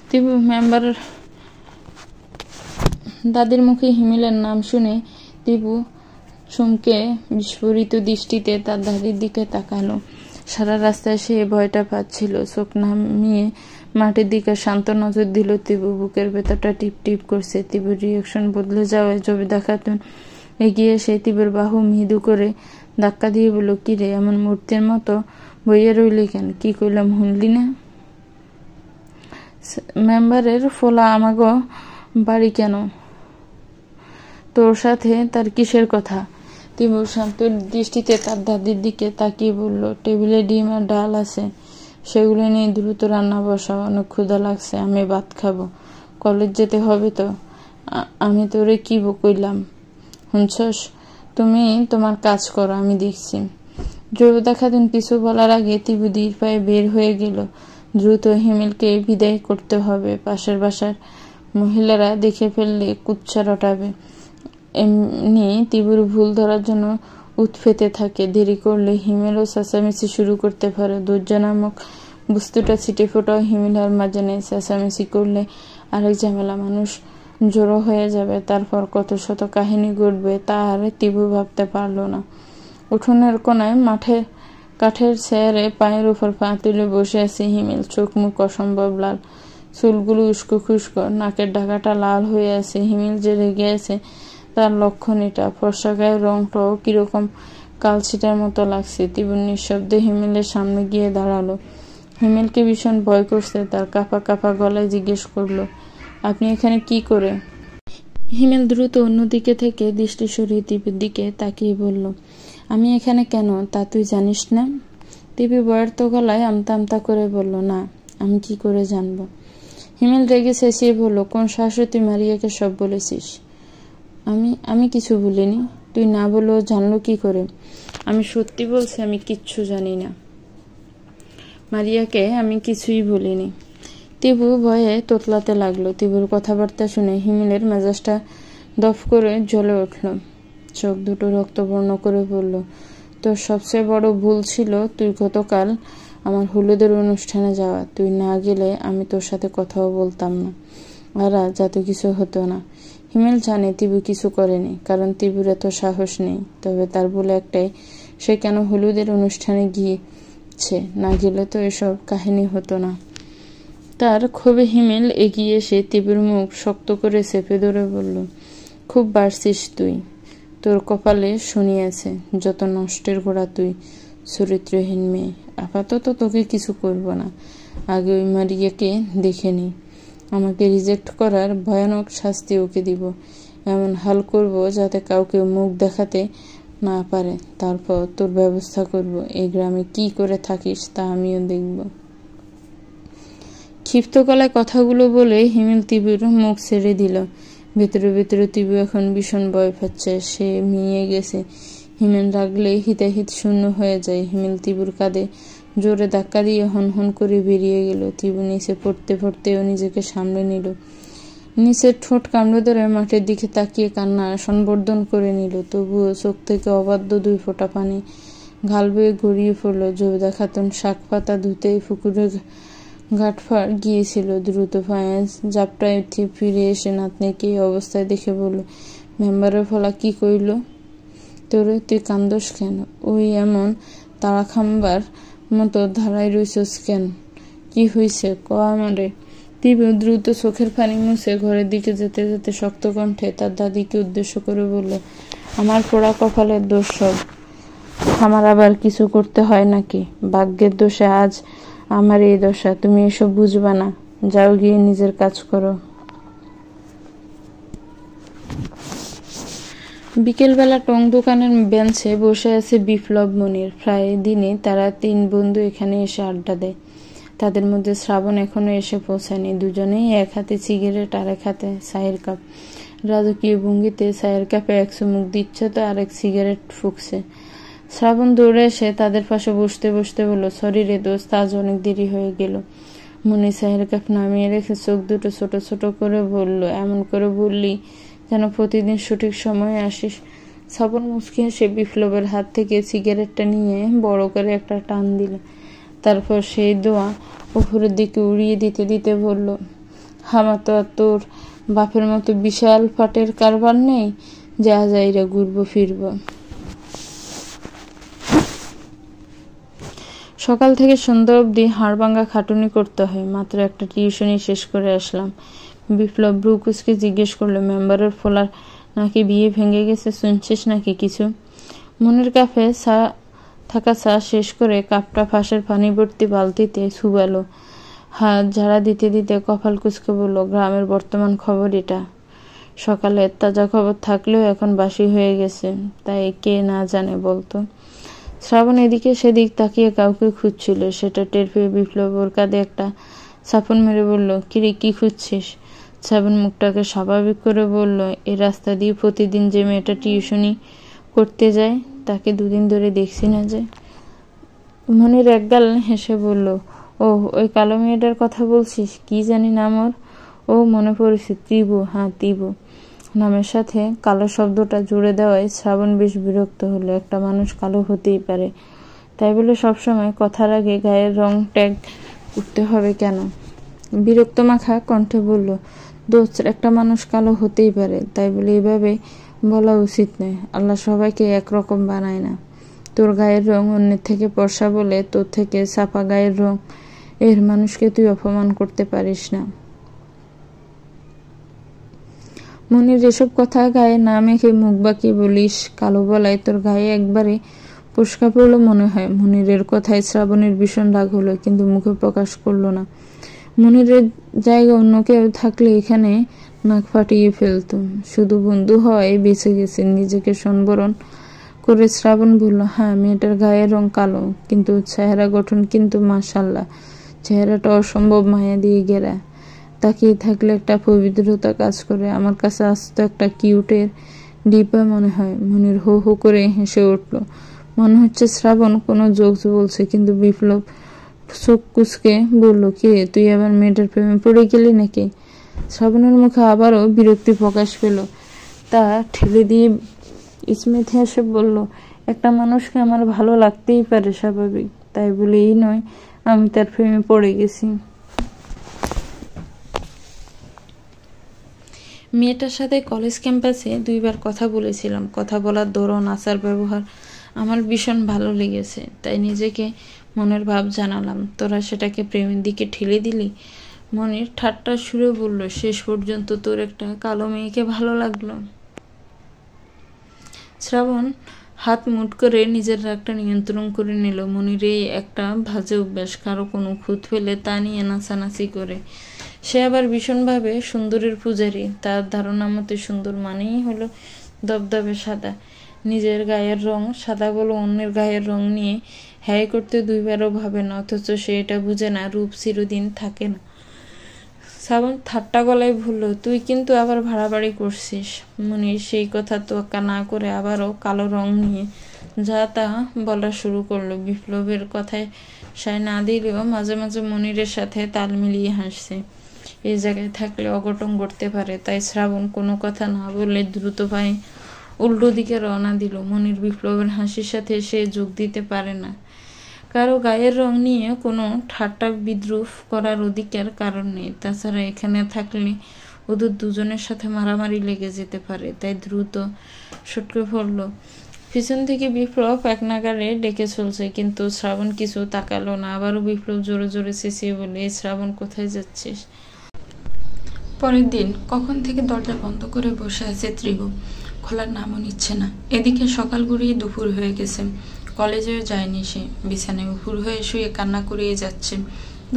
ত্রিভু মেম্বারের দাদির মুখে হিমেলের নাম শুনে ত্রিভু চমকে বিস্ফোরিত দৃষ্টিতে তার দাদির দিকে তাকালো। সারা রাস্তায় সে ভয়টা পাচ্ছিল। চোখ নামিয়ে মাটির দিকে শান্ত নজর দিল ত্রিভু। বুকের ভেতরটা টিপ টিপ করছে। ত্রিভুর রিয়াকশন বদলে যাওয়ায় জবেদা খাতুন এগিয়ে এসে ত্রিভুর বাহু মৃদু করে ধাক্কা দিয়ে বলল, কি রে, এমন মূর্তির মতো বইয়ে রইলি কেন? কি কইলাম শুনলি না? মেম্বারের ফলা আমাগো বাড়ি কেন? তোর সাথে তার কিসের কথা? ত্রিভু শান্ত দৃষ্টিতে তার দাদির দিকে তাকিয়ে বলল, টেবিলে ডিম আর ডাল আছে, সেগুলো নিয়ে দ্রুত রান্না বসাও, অনেক ক্ষুধা লাগছে, আমি ভাত খাবো। কলেজ যেতে হবে তো। আমি তোরে কি কইলাম শুনছস? তুমি তোমার কাজ করো, আমি দেখছি। জবেদা খাতুন কিছু বলার আগে ত্রিভু ধীর পায়ে বের হয়ে গেল। দ্রুত হিমেলকে বিদায় করতে হবে, পাশের বাসার মহিলারা দেখে ফেললে কুচ্ছা রটাবে। এমনি ত্রিভুর ভুল ধরার জন্য উৎফেতে থাকে। দেরি করলে হিমেলও চেঁচামেচি শুরু করতে পারে। ধৈর্য নামক বস্তুটা ছিটে ফোটাও হিমেল আর মাঝে নেই। চেঁচামেচি করলে আরেক ঝামেলা, মানুষ জড়ো হয়ে যাবে, তারপর কত শত কাহিনী ঘটবে তা আর ত্রিভু ভাবতে পারল না। উঠোনের কোনায় কাঠের চেয়ারে পায়ের উপর পা তুলে বসে আছে হিমেল। চোখ মুখ অসম্ভব লাল, চুলগুলো উস্কো খুস্কো, নাকের ঢাকাটা লাল হয়ে আছে। হিমেল যে রেগে আছে তার লক্ষণ এটা। ফর্সা গায়ের রংটাও কিরকম কালছিটার মতো লাগছে। ত্রিভু নিঃশব্দে হিমেলের সামনে গিয়ে দাঁড়ালো। হিমেলকে ভীষণ ভয় করছে। তার কাঁপা কাঁপা গলায় জিজ্ঞেস করলো, আপনি এখানে কি করে? হিমেল দ্রুত অন্যদিকে থেকে দৃষ্টি সরিয়ে ত্রিভুর দিকে তাকিয়ে বলল, আমি এখানে কেন তা তুই জানিস না? ত্রিভু ব্যর্থ গলায় আমতা আমতা করে বলল, না, আমি কি করে জানবো? হিমেল রেগে চেঁচিয়ে বলল, কোন সাহসে তুই মারিয়াকে সব বলেছিস? আমি কিছু বলিনি। তুই না বলেও জানলো কি করে? আমি সত্যি বলছি, আমি কিচ্ছু জানি না। মারিয়াকে আমি কিছুই বলিনি। ত্রিভু ভয়ে তোতলাতে লাগলো। ত্রিভুর কথাবার্তা শুনে হিমেলের মেজাজটা দফ করে জ্বলে উঠল। চোখ দুটো রক্তবর্ণ করে বলল, তোর সবচেয়ে বড় ভুল ছিল তুই গতকাল আমার হলুদের অনুষ্ঠানে যাওয়া। তুই না গেলে আমি তোর সাথে কথাও বলতাম না, আর যাতে কিছু হতো না। হিমেল জানে ত্রিভু কিছু করেনি, কারণ ত্রিভুর এত সাহস নেই। তবে তার বলে একটাই, সে কেন হলুদের অনুষ্ঠানে গিয়েছে, না গেলে তো এসব কাহিনী হতো না। তার ক্ষোভে হিমেল এগিয়ে এসে ত্রিভুর মুখ শক্ত করে চেপে ধরে বলল, খুব বাড়ছিস তুই, তোর কপালে শনি আছে, যত নষ্টের গোড়া তুই, চরিত্রহীন মেয়ে। আপাতত তোকে কিছু করব না, আগে ওই মারিয়াকে দেখে নি। আমাকে রিজেক্ট করার ভয়ানক শাস্তি ওকে দিব, এমন হাল করব যাতে কাউকে মুখ দেখাতে না পারে। তারপর তোর ব্যবস্থা করব। এই গ্রামে কি করে থাকিস তা আমিও দেখব। ক্ষিপ্ত গলায় কথাগুলো বলে হিমেল ত্রিভুর মুখ ছেড়ে দিল। ভেতরে ভেতরে ত্রিভু এখন ভীষণ ভয় পাচ্ছে। সে মিয়ে গেছে। হিমেল রাগলে হিতাহিত শূন্য হয়ে যায়। হিমেল ত্রিভুর কাঁধে জোরে ধাক্কা দিয়ে হন হন করে বেরিয়ে গেল। ত্রিভু নিচে পড়তে পড়তেও নিজেকে সামলে নিল। নিচের ঠোঁট কামড়ে ধরে মাটির দিকে তাকিয়ে কান্না সংবর্ধন করে নিল। তবুও চোখ থেকে অবাধ্য 2 ফোঁটা পানি গাল বেয়ে গড়িয়ে পড়ল। জবেদা খাতুন শাক পাতা ধুতেই পুকুরে ঘাটফার গিয়েছিল। দ্রুত পায়ে জাপটায় উঠে ফিরে এসে নাতনিকে এই অবস্থায় দেখে বলল, মেম্বারের ফলা কি কইল তোরে? তুই কান্দস কেন? ওই এমন তাড়া খাম্বার মতো ধারায় রইছস কেন? কি হইছে ক আমারে? তীব্র দ্রুত চোখের পানি মুছে ঘরের দিকে যেতে যেতে শক্ত কণ্ঠে তার দাদিকে উদ্দেশ্য করে বলল, আমার পোড়া কপালের দোষ সব। আমার আবার কিছু করতে হয় নাকি? ভাগ্যের দোষে আজ আমার এই দশা। তুমি এসব বুঝবা না। যাও গিয়ে নিজের কাজ করো। বিকেলবেলা টং দোকানের বেঞ্চে বসে আছে বিপ্লব, মনির। প্রায় দিনই তারা 3 বন্ধু এখানে এসে আড্ডা দেয়। তাদের মধ্যে শ্রাবণ এখনো এসে পৌঁছায়নি। দুজনেই এক হাতে সিগারেট আর এক হাতে চায়ের কাপ। রাজকীয় ভঙ্গিতে চায়ের কাপে 1 চুমুক দিচ্ছে তো আরেক সিগারেট ফুঁকছে। শ্রাবণ দৌড়ে এসে তাদের পাশে বসতে বসতে বলল, সরি রে দোস্ত, আজ অনেক দেরি হয়ে গেল। মনি চায়ের কাপ নামিয়ে রেখে চোখ দুটো ছোট ছোট করে বলল, এমন করে বললি যেন প্রতিদিন সঠিক সময়ে আসিস। শ্রাবণ মুচকি হেসে বিপ্লবের হাত থেকে সিগারেটটা নিয়ে বড় করে একটা টান দিল। তারপর সেই দোয়া উপরের দিকে উড়িয়ে দিতে দিতে বলল, আমার তো আর তোর বাপের মতো বিশাল ফাটের কারবার নেই যা যাইরা ঘুরবো ফিরবো। সকাল থেকে সন্ধ্যা অবধি হাড়ভাঙ্গা খাটুনি করতে হয়। মাত্র একটা টিউশনি শেষ করে আসলাম। বিপ্লব ব্রুকুসকে জিজ্ঞেস করলো, মেম্বারের ফোলার নাকি বিয়ে ভেঙে গেছে, শুনছিস নাকি কিছু? মনের কাপে থাকা চা শেষ করে কাপটা ফাঁসের পানি ভর্তি বালতিতে ছুবালো। হাত ঝাড়া দিতে দিতে কপাল কুচকে বলল, গ্রামের বর্তমান খবর এটা। সকালে তাজা খবর থাকলেও এখন বাসি হয়ে গেছে, তাই কে না জানে বলতো। শ্রাবণ এদিকে সেদিক তাকিয়ে কাউকে খুঁজছিল। সেটা টের পেয়ে বিপ্লব ওর কাঁধে একটা চাপন মেরে বলল, কিরে কি খুঁজছিস? শ্রাবণ মুখটাকে স্বাভাবিক করে বলল, এই রাস্তা দিয়ে প্রতিদিন যে মেয়েটা টিউশনি করতে যায় তাকে 2 দিন ধরে দেখছি না যে। মনির একগাল হেসে বলল, ও ওই কালো মেয়েটার কথা বলছিস? কি জানি নাম ওর? ও মনে পড়েছে, ত্রিবু। হ্যাঁ ত্রিবু। নামের সাথে কালো শব্দটা জুড়ে দেওয়ায় শ্রাবণ বেশ বিরক্ত হলো। একটা মানুষ কালো হতেই পারে, তাই বলে সবসময় কথার আগে গায়ের রং ট্যাগ উঠতে হবে কেন? বিরক্ত মাখা কণ্ঠে বলল, দোস্ত, একটা মানুষ কালো হতেই পারে, তাই বলে এভাবে বলা উচিত নয়। আল্লাহ সবাইকে একরকম বানায় না। তোর গায়ের রং অন্যের থেকে ফর্সা বলে তোর থেকে ছাপা গায়ের রং এর মানুষকে তুই অপমান করতে পারিস না। মনির এসব কথা গায়ে না মেখে মুখ বাঁকিয়ে বলিস, কালো বলায় তোর গায়ে একবারে ফোস্কা পড়লো মনে হয়। মনিরের কথায় শ্রাবণের ভীষণ রাগ হলো, কিন্তু মুখে প্রকাশ করলো না। মনিরের জায়গা অন্য কেউ থাকলে এখানে নাক ফাটিয়ে ফেলতো। শুধু বন্ধু হওয়ায় বেঁচে গেছে। নিজেকে সম্বরণ করে শ্রাবণ বলল, হ্যাঁ মেয়েটার গায়ের রং কালো, কিন্তু চেহারা গঠন কিন্তু মাশাআল্লাহ। চেহারাটা অসম্ভব মায়া দিয়ে ঘেরা। তাকিয়ে থাকলে একটা পবিত্রতা কাজ করে। আমার কাছে আস্ত একটা কিউটের ডিপা মনে হয়। মনির হো হো করে হেসে উঠল। মনে হচ্ছে শ্রাবণ কোনো জোকস বলছে, কিন্তু বিপ্লব চোখ কুচকে বলল, কিরে তুই আবার মেয়েটার প্রেমে পড়ে গেলি নাকি? শ্রাবণের মুখে আবারও বিরক্তি প্রকাশ পেল। তা ঠেলে দিয়ে স্মিথ হেসে বলল, একটা মানুষকে আমার ভালো লাগতেই পারে, স্বাভাবিক। তাই বলে এই নয় আমি তার প্রেমে পড়ে গেছি। মেয়েটার সাথে কলেজ ক্যাম্পাসে 2 বার কথা বলেছিলাম। কথা বলার ধরন, আচার ব্যবহার আমার ভীষণ ভালো লেগেছে, তাই নিজেকে মনের ভাব জানালাম। তোরা সেটাকে প্রেমের দিকে ঠেলে দিলি। মনির ঠাট্টা সুরে বলল, শেষ পর্যন্ত তোর একটা কালো মেয়েকে ভালো লাগলো? শ্রাবণ হাত মুট করে নিজের রাগটা নিয়ন্ত্রণ করে নিল। মনির এই একটা বাজে অভ্যাস, কারো কোনো খুঁত ফেলে তা নিয়ে নাচানাচি করে। সে আবার ভীষণভাবে সুন্দরের পূজারী। তার ধারণা মতে সুন্দর মানেই হলো দবদবে সাদা। নিজের গায়ের রং সাদা বলে অন্যের গায়ের রং নিয়ে হ্যায় করতে 2 বারও ভাবে না, অথচ সে এটা বুঝে না রূপ চিরদিন থাকে না। শ্রাবণ ঠাট্টা গলায় বলল, তুই কিন্তু আবার বাড়াবাড়ি করছিস। মনির সেই কথা তোয়াক্কা না করে আবারও কালো রং নিয়ে যা তা বলা শুরু করলো। বিপ্লবের কথায় সায় না দিলেও মাঝে মাঝে মনিরের সাথে তাল মিলিয়ে হাসছে। এই জায়গায় থাকলে অঘটন ঘটতে পারে। তাই শ্রাবণ কোনো কথা না বলে দ্রুত পায়ে উল্টো দিকে রওনা দিল। মনির বিপ্লবের হাসির সাথে সে যোগ দিতে পারে না। কারো গায়ের রং নিয়ে কোনো ঠাট্টা বিদ্রুপ করার অধিকার কারণ নেই। তাছাড়া এখানে থাকলে ওদের দুজনের সাথে মারামারি লেগে যেতে পারে। তাই দ্রুত সটকে পড়ল। পিছন থেকে বিপ্লব এক নাগারে ডেকে চলছে, কিন্তু শ্রাবণ কিছু তাকালো না। আবারও বিপ্লব জোরে জোরে চেঁচিয়ে বলে, এই শ্রাবণ, কোথায় যাচ্ছিস? পরের দিন কখন থেকে দরজা বন্ধ করে বসে আছে ত্রিভু, খোলার নামও নিচ্ছে না। এদিকে সকাল গড়িয়ে দুপুর হয়ে গেছে, কলেজেও যায়নি সে। বিছানায় উপুর হয়ে শুয়ে কান্না করিয়ে যাচ্ছে।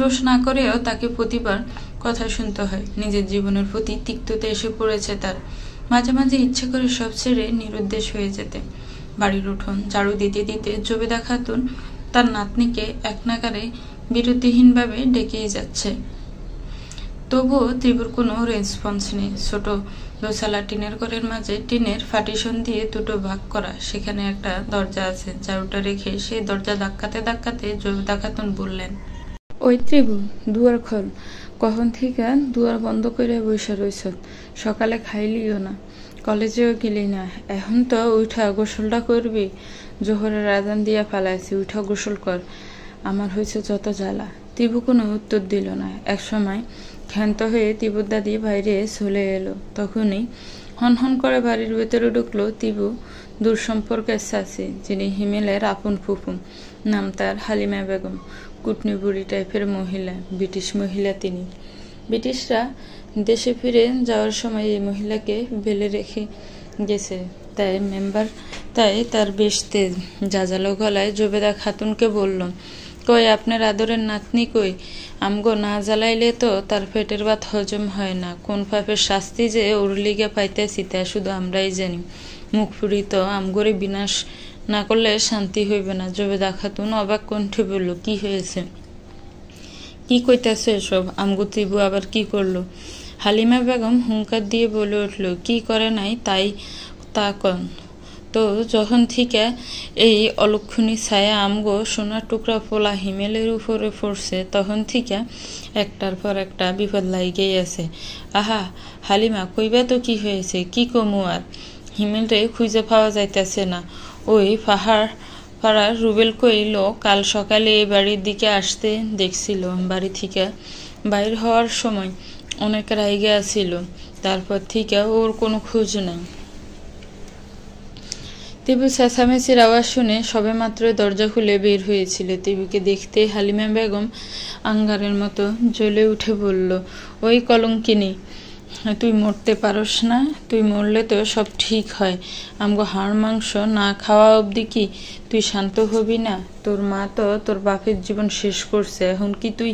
দোষ না করেও তাকে প্রতিবার কথা শুনতে হয়। নিজের জীবনের প্রতি তিক্ততা এসে পড়েছে তার। মাঝে মাঝে ইচ্ছে করে সব ছেড়ে নিরুদ্দেশ হয়ে যেতে। বাড়ির উঠোন ঝাড়ু দিতে দিতে জবেদা খাতুন তার নাতনিকে এক নাগারে বিরতিহীনভাবে ডেকেই যাচ্ছে। তবুও ত্রিপুর কোনো রেসপন্স নেই। ছোট দোসালা টিনের ঘরের মাঝে টিনের পার্টিশন দিয়ে দুটো ভাগ করা, সেখানে একটা দরজা আছে। ঝাড়ুটা রেখে সেই দরজা ধাক্কাতে ধাক্কাতে জবেদা খাতুন বললেন, ওই ত্রিভু, দুয়ার খোল। কখন থেকে দুয়ার বন্ধ করে বসে রইছ? সকালে খাইলিও না, কলেজেও গেলি না, এখন তো উঠা গোসলটা করবি। জোহরের আজান দিয়া ফালাইছি, উঠা গোসল কর। আমার হয়েছে যত জ্বালা। ত্রিভু কোনো উত্তর দিল না। একসময় ক্ষান্ত হয়ে ত্রিপুর দাদি বাইরে চলে এলো। তখনই হনহন করে বাড়ির ভেতরে ঢুকলো ত্রিভু দূর সম্পর্কের চাচি, যিনি হিমেলের আপন ফুফু। নাম তার হালিমা বেগম। কুটনি বুড়ি টাইপের মহিলা, ব্রিটিশ মহিলা তিনি। ব্রিটিশরা দেশে ফিরে যাওয়ার সময় এই মহিলাকে বেলে রেখে গেছে। তাই তার বেশ তেজ। জাজালো গলায় জবেদা খাতুনকে বলল, কই আপনার আদরের নাতনি কই? আমগো না জ্বালাইলে তো তার পেটের ভাত হজম হয় না। কোন পাপের শাস্তি যে ওর লিগে পাইতেছি তা শুধু আমরাই জানি। মুখ ফুরি তো আমগরে বিনাশ না করলে শান্তি হইবে না। জবেদা খাতুন অবাক কণ্ঠে বলল, কি হয়েছে? কি কইতাছে এসব? আমগো ত্রিভু আবার কি করলো? হালিমা বেগম হুঙ্কার দিয়ে বলে উঠল, কি করে নাই তাই তা কন তো। যখন থেকে এই অলক্ষণী ছায়া আমগো সোনার টুকরা পোলা হিমেলের উপরে পড়ছে, তখন থেকে একটার পর একটা বিপদ লাইগেই আছে। আহা হালিমা, কইবা তো কি হয়েছে? কি কমু আর? হিমেলরে খুঁজে পাওয়া যাইতেছে না। ওই পাড়ার রুবেল কইল কাল সকালে এই বাড়ির দিকে আসতে দেখছিল। বাড়ি থেকে বাইর হওয়ার সময় অনেক রাইগে আছিল। তারপর থেকে ওর কোনো খোঁজ নাই। ত্রিভু চেঁচামেচির আওয়াজ শুনে সবে মাত্র দরজা খুলে বের হয়েছিল। ত্রিভুকে দেখতে হালিমা বেগম আঙ্গারের মতো জ্বলে উঠে বলল, ওই কলঙ্কিনী, তুই মরতে পারস না? তুই মরলে তো সব ঠিক হয়। আমগো হাড় মাংস না খাওয়া অবধি কি তুই শান্ত হবি না? তোর মা তো তোর বাপের জীবন শেষ করছে, এখন কি তুই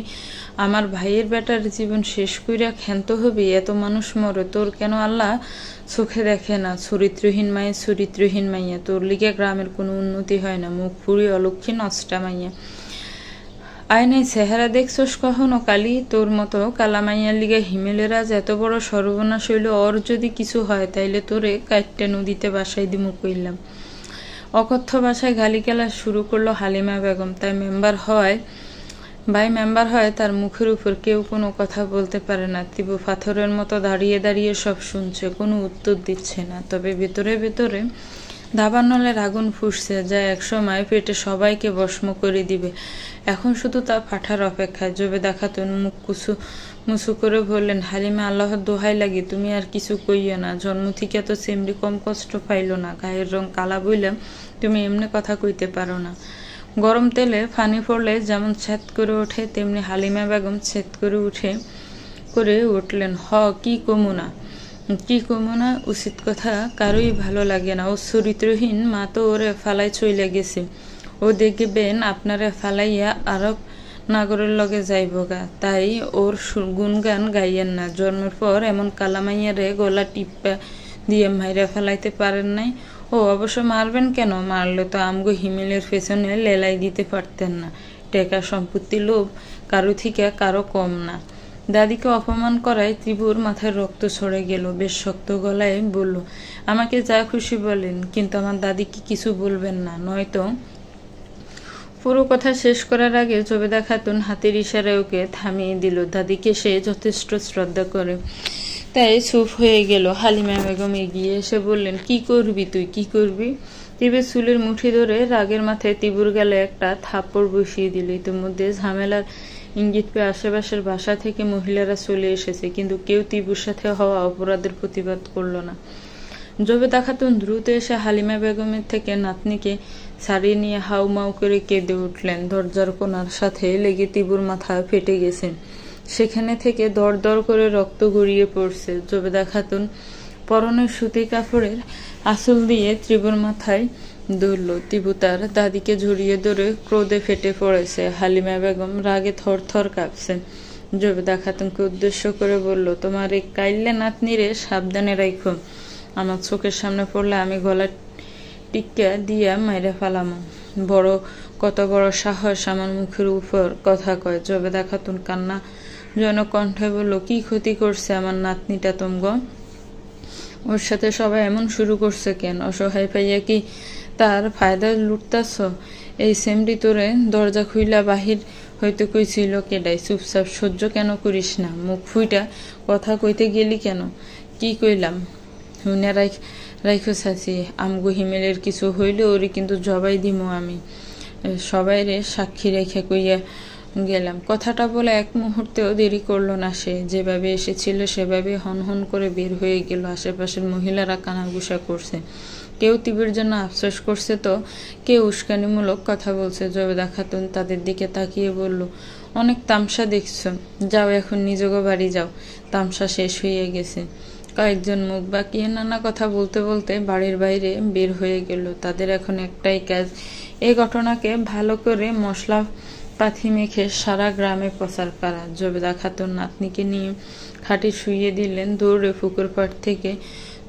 আমার ভাইয়ের বেটার জীবন শেষ কইরা ক্ষান্ত হবি? এত মানুষ মরে, তোর কেন আল্লাহ চোখে দেখে না? চরিত্রহীন মাইয়া, তোর লিগে গ্রামের কোনো উন্নতি হয় না। মুখ পুরি অলক্ষী নষ্টা মাইয়া। আয়নায় চেহারা দেখছস কখনো কালি? তোর মতো কালামাইয়ার লিগে হিমেলের আজ এত বড় সর্বনাশ হইল। ওর যদি কিছু হয় তাইলে তোরে কাইটটা নদীতে বাসাই দিমু কইলাম। অকথ্য ভাষায় গালিগালা শুরু করলো হালিমা বেগম। মেম্বার হয় তার মুখের উপর কেউ কোনো কথা বলতে পারে না। ত্রিভু পাথরের মতো দাঁড়িয়ে দাঁড়িয়ে সব শুনছে, কোনো উত্তর দিচ্ছে না। তবে ভেতরে ভেতরে দাবানলের আগুন ফুসছে, যা একসময় পেটে সবাইকে ভস্ম করে দিবে। এখন শুধু তা ফাটার অপেক্ষায়। জবেদা খাতুন মুখ মুছু করে বললেন, হালিমা, আল্লাহর দোহাই লাগি তুমি আর কিছু কইও না। জন্ম থেকে তো সেমরি কম কষ্ট পাইল না। গায়ের রং কালা বইলাম, তুমি এমনি কথা কইতে পারো না। গরম তেলে ফানি পড়লে যেমন ছেদ করে ওঠে, তেমনি হালিমা বেগম ছেদ করে উঠলেন। কি কমুনা উচিত কথা কারোই ভালো লাগে না। ও চরিত্রহীন মা তো ওরে ফালাই চইলে গেছে। ও দেখবেন আপনারে ফালাইয়া আরব নাগরের লগে যাইব গা। তাই ওর গুণগান গাইয়েন না। জন্মের পর এমন কালামাইয়ারে গলা টিপ্পা দিয়ে মাইরা ফেলাইতে পারেন নাই। ও অবশ্য মারবেন কেন? মারলে তো আমগো হিমেলের পেছনে লেলাই দিতে পারতেন না। টেকা সম্পত্তি লোভ কারো থেকে কারো কম না। দাদিকে অপমান করায় ত্রিভুর মাথায় রক্ত ছড়ে গেল। বেশ শক্ত গলায় বলল, আমাকে যা খুশি বলেন, কিন্তু আমার দাদিকে কিছু বলবেন না, নয়তো পুরো কথা শেষ করার আগে জবেদা খাতুন হাতের ইশারায় ওকে থামিয়ে দিল। দাদিকে সে যথেষ্ট শ্রদ্ধা করে, তাই চুপ হয়ে গেল। হালিমা বেগম এগিয়ে এসে বললেন, কি করবি তুই, কি করবি? তিবের চুলের মুঠি ধরে রাগের মাথায় তিবুর গেলে একটা থাপ্পড় বসিয়ে দিল। ইতিমধ্যে ঝামেলার ইঙ্গিত পেয়ে আশেপাশের বাসা থেকে মহিলারা চলে এসেছে, কিন্তু কেউ তিবুর সাথে হওয়া অপরাধের প্রতিবাদ করল না। জবেদা খাতুন দ্রুত এসে হালিমা বেগমের থেকে নাতনিকে ছাড়িয়ে নিয়ে হাউমাউ করে কেঁদে উঠলেন। দরজার কোণার সাথে লেগে তিবুর মাথা ফেটে গেছে, সেখানে থেকে দর দর করে রক্ত গড়িয়ে পড়ছে। জবেদা খাতুন পরনের সুতি কাপড়ের আঁচল দিয়ে ত্রিবুর মাথায় ধরল। তিবু তার দাদিকে জড়িয়ে ধরে ক্রোধে ফেটে পড়েছে। হালিমা বেগম রাগে থর থর কাঁপছেন। জবেদা খাতুনকে উদ্দেশ্য করে বলল, তোমার এই কাইল্লে নাতনিরে সাবধানে রাখো, আমার চোখের সামনে পড়লে আমি গলা টিক্কা দিয়া মাইরে ফেলাম। কত বড় সাহস আমার মুখের উপর কথা কয়। জবেদা খাতুন কান্না যেন কণ্ঠে বলল, কি ক্ষতি করছে আমার নাতনিটা তোমগো? ওর সাথে সবাই এমন শুরু করছে কেন? অসহায় পাইয়া কি তার ফায়দা লুটতাছ? এই সেমডি তোরে দরজা খুইলা বাহির হইতে কইছিল কেডাই? চুপচাপ সহ্য কেন করিস না? মুখ ফুইটা কথা কইতে গেলি কেন? কি কইলাম হুইনা রাইখো চাচি, আমগো হিমেলের কিছু হইলে ওরে কিন্তু জবাই দিমো আমি। সবাই রে সাক্ষী রেখে কইয়া গেলাম। কথাটা বলে এক মুহূর্তেও দেরি করলো না সে। যেভাবে এসেছিল সেভাবে হন হন করে বের হয়ে গেল। আশেপাশের মহিলারা কানাঘুষা করছে, কেউ তিবির জন্য আফসোস করছে তো কেউ উস্কানিমূলক কথা বলছে। জবেদা খাতুন তাদের দিকে তাকিয়ে বলল, অনেক তামসা দেখছো, যাও এখন নিজগো বাড়ি যাও, তামসা শেষ হয়ে গেছে। কয়েকজন মুখ বাঁকিয়ে নানা কথা বলতে বলতে বাড়ির বাইরে বের হয়ে গেল। তাদের এখন একটাই কাজ, এই ঘটনাকে ভালো করে মশলা পাথি মেখে সারা গ্রামে প্রচার করা। জবেদা খাতুন নাতনিকে নিয়ে খাটে শুইয়ে দিলেন। দৌড়ে পুকুর পাড় থেকে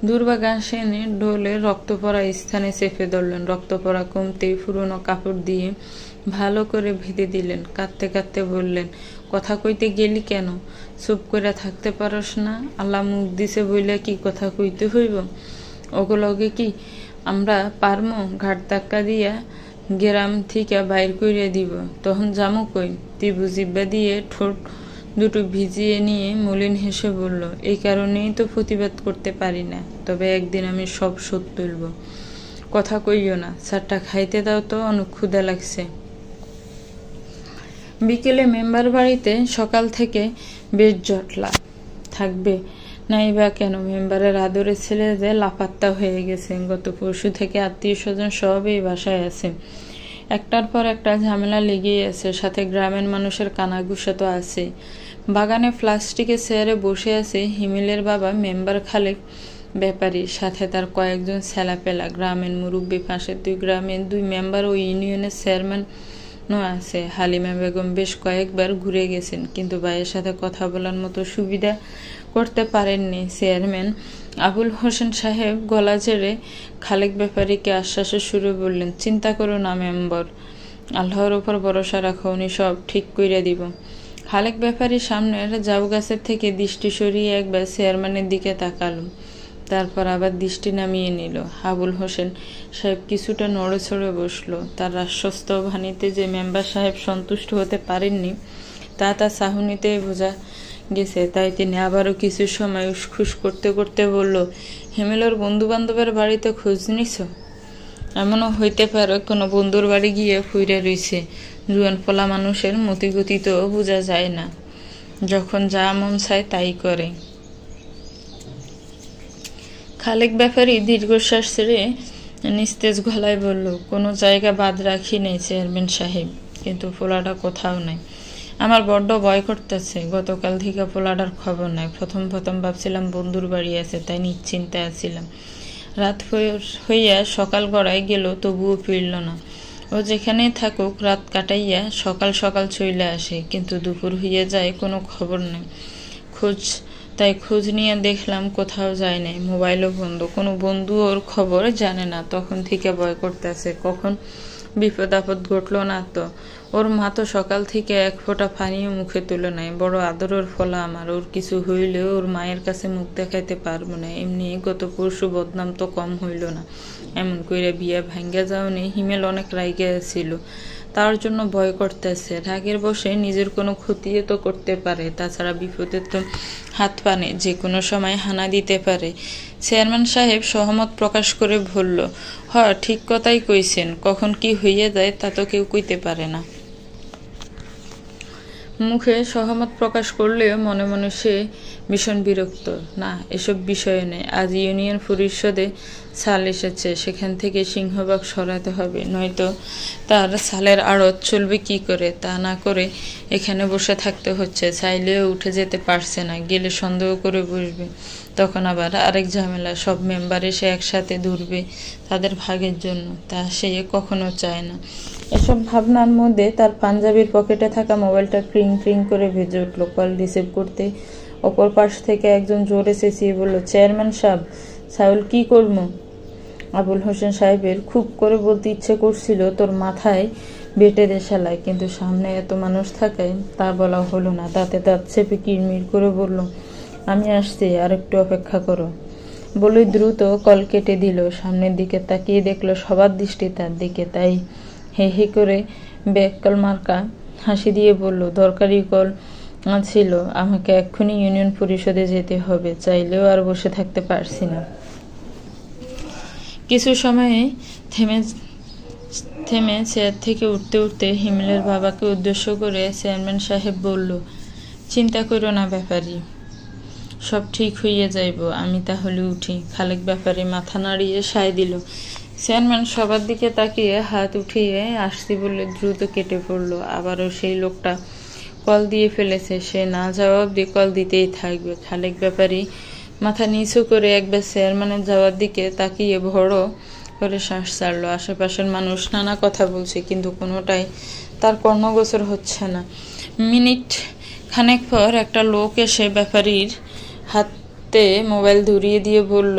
দূর্বা ঘাস এনে ঢোলে রক্ত পড়া স্থানে চেপে ধরলেন। রক্ত পড়া কমতেই পুরনো কাপড় দিয়ে ভালো করে ভেদে দিলেন। কাঁদতে কাঁদতে বললেন, কথা কইতে গেলি কেন? চুপ করে থাকতে পারস না? আল্লাহ মুখ দিছে বইলে কি কথা কইতে হইব? ওগুলোকে কি আমরা পারমো ঘাট ধাক্কা দিয়া গ্রাম থেকে বাইর করিয়া দিব? তখন জামু কই? তিবু জিব্বা দিয়ে ঠোঁট দুটো ভিজিয়ে নিয়ে মলিন হেসে বলল, এই কারণেই তো প্রতিবাদ করতে পারি না, তবে একদিন আমি সব শোধ তুলব। কথা কইও না, চারটা খাইতে দাও তো, অনেক ক্ষুধা লাগছে। বিকেলে মেম্বার বাড়িতে সকাল থেকে বেশ জটলা থাকবে নাই বা কেন? মেম্বারের আদরের ছেলে যে লাপাত্তা হয়ে গেছে। গত পরশু থেকে আত্মীয় স্বজন সব এই বাসায় আছে। একটার পর একটা ঝামেলা লেগেই আছে, সাথে গ্রামের মানুষের কানাঘুষা তো আছে। বাগানে প্লাস্টিকের চেয়ারে বসে আছে হিমেলের বাবা মেম্বার খালেক ব্যাপারী, সাথে তার কয়েকজন ছেলাপেলা, গ্রামের মুরব্বী, পাশের দুই গ্রামের দুই মেম্বার ও ইউনিয়নের চেয়ারম্যানও আছে। হালিমা বেগম বেশ কয়েকবার ঘুরে গেছেন, কিন্তু ভাইয়ের সাথে কথা বলার মতো সুবিধা করতে পারেননি। চেয়ারম্যান আবুল হোসেন সাহেব গলা ছেড়ে খালেক ব্যাপারীকে আশ্বাসের সুরে বললেন, চিন্তা করো না মেম্বার, আল্লাহর ওপর ভরসা রাখো, উনি সব ঠিক কইরা দিব। খালেক ব্যাপারী সামনের জাউ গাছের থেকে দৃষ্টি সরিয়ে একবার চেয়ারম্যানের দিকে তাকালো, তারপর আবার দৃষ্টি নামিয়ে নিল। আবুল হোসেন সাহেব কিছুটা নড়ে চড়ে বসলো। তার আশ্বস্ত বাণীতে যে মেম্বার সাহেব সন্তুষ্ট হতে পারেননি তা তার চাহনিতেই বোঝা গেছে। তাই তিনি আবারও কিছু সময় উসখুস করতে করতে বলল, হিমেলের বন্ধু বান্ধবের বাড়িতে খোঁজ নিছ? এমনও হইতে পারে কোনো বন্ধুর বাড়ি গিয়ে ফুইরে রইছে। জুয়ান পোলা মানুষের মতিগতি তো বোঝা যায় না, যখন যা মন চায় তাই করে। খালেক ব্যাপারী দীর্ঘশ্বাস ছেড়ে নিস্তেজ গলায় বলল, কোনো জায়গা বাদ রাখি নেই চেয়ারম্যান সাহেব, কিন্তু পোলাটা কোথাও নাই। আমার বড্ড ভয় করতেছে। গতকাল থেকে পোলাটার খবর নাই। প্রথম ভাবছিলাম বন্ধুর বাড়ি আছে, তাই নিশ্চিন্তায় আছিলাম। রাত হইয়া সকাল গড়ায় গেল, তবুও ফিরল না। ও যেখানেই থাকুক রাত কাটাইয়া সকাল সকাল চইলে আসে, কিন্তু দুপুর হইয়া যায়, কোনো খবর নেই। খোঁজ নিয়ে দেখলাম কোথাও যায় নাই, মোবাইলও বন্ধ। কোনো বন্ধু ওর খবর জানে না। তখন থেকে ভয় করতেছে কখন বিপদ আপদ ঘটলো না তো। ওর মা তো সকাল থেকে এক ফোঁটা পানিও মুখে তুলে নাই। বড় আদরের ফলা আমার। ওর কিছু হইলেও ওর মায়ের কাছে মুখ দেখাইতে পারবো না। এমনি গত পরশু বদনাম তো কম হইল না। এমন কইরা বিয়া ভাঙ্গা যাওনি। হিমেল অনেক রাইগে ছিল, তার জন্য ভয় করতেছে। রাগের বশে নিজের কোনো ক্ষতিও তো করতে পারে, তাছাড়া বিপদে তো হাত পানে যে কোনো সময় হানা দিতে পারে। চেয়ারম্যান সাহেব সহমত প্রকাশ করে বলল, ঠিক কথাই কইছেন, কখন কি হইয়া যায় তা তো কেউ কইতে পারে না। মুখে সহমত প্রকাশ করলেও মনে মনে সে ভীষণ বিরক্ত। না, এসব বিষয়ে নেই। আজ ইউনিয়ন পরিষদে সাল এসেছে, সেখান থেকে সিংহভাগ সরাতে হবে, নয়তো তার সালের আড়ত চলবে কি করে। তা না করে এখানে বসে থাকতে হচ্ছে। চাইলেও উঠে যেতে পারছে না, গেলে সন্দেহ করে বসবে, তখন আবার আরেক ঝামেলা। সব মেম্বার এসে একসাথে দৌড়বে তাদের ভাগের জন্য, তা সে কখনো চায় না। এসব ভাবনার মধ্যে তার পাঞ্জাবির পকেটে থাকা মোবাইলটা ক্রিং ক্রিং করে ভেজে উঠল। কল রিসিভ করতে অপর পাশ থেকে একজন জোরে চেঁচিয়ে বলল, চেয়ারম্যান সাহেব, সাউল কি করব? আবুল হোসেন সাহেবের খুব করে বলতে ইচ্ছে করছিল, তোর মাথায় বেটে দে শালায়, কিন্তু সামনে এত মানুষ থাকায় তা বলা হলো না। দাঁতে দাঁত চেপে কিরমির করে বলল, আমি আসছি, আর একটু অপেক্ষা করো। বলেই দ্রুত কল কেটে দিল। সামনের দিকে তাকিয়ে দেখলো সবার দৃষ্টি তার দিকে, তাই হে হে করে ব্যাককল মার্কা হাসি দিয়ে বলল, দরকারি কল ছিল, আমাকে এক্ষুনি ইউনিয়ন পরিষদে যেতে হবে, চাইলেও আর বসে থাকতে পারছি না। কিছু সময়ে থেমে চেয়ার থেকে উঠতে উঠতে হিমেলের বাবাকে উদ্দেশ্য করে চেয়ারম্যান সাহেব বলল, চিন্তা করো না ব্যাপারী, সব ঠিক হইয়া যাইব, আমি তাহলে উঠি। খালেক ব্যাপারী মাথা নাড়িয়ে সায় দিল। চেয়ারম্যান সবার দিকে তাকিয়ে হাত উঠিয়ে আসছি বলে দ্রুত কেটে পড়ল। আবারও সেই লোকটা কল দিয়ে ফেলেছে, সে না জবাব দিয়ে কল দিতেই থাকবে। খালেক ব্যাপারী মাথা নিচু করে একবার চেয়ারম্যানের যাওয়ার দিকে তাকিয়ে বড় করে শ্বাস ছাড়ল। আশেপাশের মানুষ নানা কথা বলছে, কিন্তু কোনোটাই তার কর্ণগোচর হচ্ছে না। মিনিট খানেক পর একটা লোক এসে ব্যাপারীর হাতে মোবাইল ধরিয়ে দিয়ে বলল,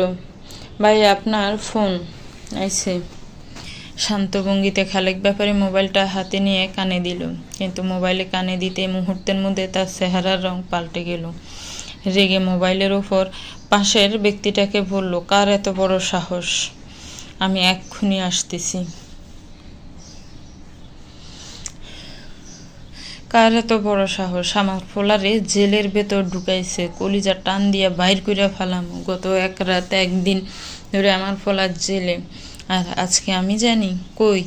ভাই আপনার ফোন আইছে। শান্ত ভঙ্গিতে খালেক ব্যাপারী মোবাইলটা হাতে নিয়ে কানে দিল, কিন্তু মোবাইলে কানে দিতে মুহূর্তের মধ্যে তার চেহারার রং পাল্টে গেল। রেগে মোবাইলের ওপর পাশের ব্যক্তিটাকে বলল, কার এত বড় সাহস? আমি এক্ষুনি আসতেছি। কার এত বড় সাহস? আমার ফোলারে জেলের ভেতর ঢুকাইছে, কলিজা টান দিয়া বাইর কইরা ফালাম। গত এক রাত একদিন ধরে আমার ফোলার জেলে, আর আজকে আমি জানি। কই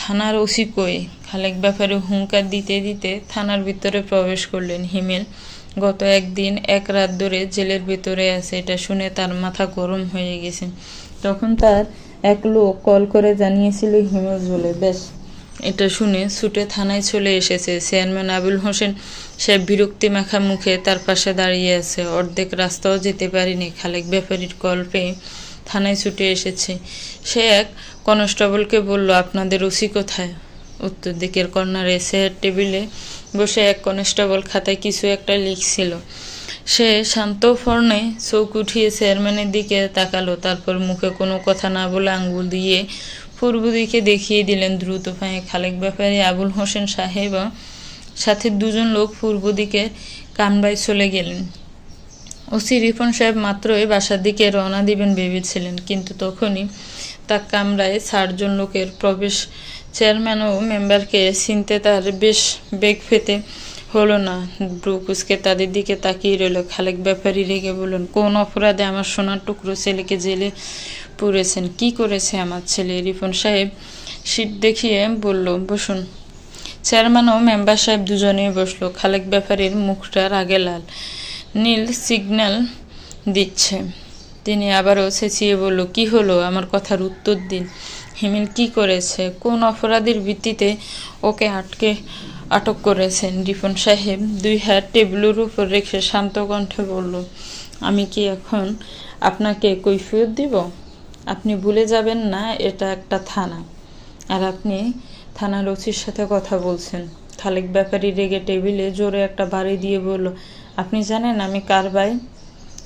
থানার ওসি কই? খালেক ব্যাপারে হুঙ্কার দিতে দিতে থানার ভিতরে প্রবেশ করলেন। হিমেল গত একদিন এক রাত ধরে জেলের ভেতরে আছে, এটা শুনে তার মাথা গরম হয়ে গেছে। তখন তার এক লোক কল করে জানিয়েছিল হিমেল জেলে। বেশ, এটা শুনে ছুটে থানায় চলে এসেছে। চেয়ারম্যান আবুল হোসেন সে বিরক্তি মাখা মুখে তার পাশে দাঁড়িয়ে আছে। অর্ধেক রাস্তাও যেতে পারিনি, খালেক ব্যাপারীর কল পেয়ে থানায় ছুটে এসেছে। সে এক কনস্টেবলকে বলল, আপনাদের ওসি কোথায়? উত্তর দিকের কর্নারে চেয়ার টেবিলে বসে এক কনস্টেবল খাতায় কিছু একটা লিখছিল। সে শান্ত ফর্ণে চোখ উঠিয়ে চেয়ারম্যানের দিকে তাকালো, তারপর মুখে কোনো কথা না বলে আঙ্গুল দিয়ে পূর্ব দিকে দেখিয়ে দিলেন। দ্রুত পায়ে খালেক ব্যাপারী আবুল হোসেন সাহেব সাথে দুজন লোক পূর্ব দিকে কামরায় চলে গেলেন। ওসি রিপন সাহেব মাত্রই বাসার দিকে রওনা দিবেন ভেবেছিলেন, কিন্তু তখনই তার কামরায় ৬০ জন লোকের প্রবেশ। চেয়ারম্যান ও মেম্বারকে চিনতে তার বেশ বেগ পেতে হলো না। ব্রু কুচকে তাদের দিকে তাকিয়ে রইল। খালেক ব্যাপারী রেগে বললেন, কোন অপরাধে আমার সোনার টুকরো ছেলেকে জেলে পুরেছেন? কি করেছে আমার ছেলে? রিপন সাহেব সিট দেখিয়ে বলল, বসুন। চেয়ারম্যান ও মেম্বার সাহেব দুজনেই বসলো। খালেক ব্যাপারীর মুখটা রাগে লাল, নীল সিগন্যাল দিচ্ছে। তিনি আবারও চেঁচিয়ে বলল, কি হলো? আমার কথার উত্তর দিন। হিমেল কি করেছে? কোন অপরাধীর ভিত্তিতে ওকে আটক করেছেন? রিপন সাহেব দুই হাত টেবিলের উপর রেখে শান্ত কণ্ঠে বলল, আমি কি এখন আপনাকে কৈফিয়ত দিব? আপনি ভুলে যাবেন না এটা একটা থানা, আর আপনি থানার ওসির সাথে কথা বলছেন। খালেক ব্যাপারী রেগে টেবিলে জোরে একটা বাড়ি দিয়ে বলল, আপনি জানেন আমি কার ভাই?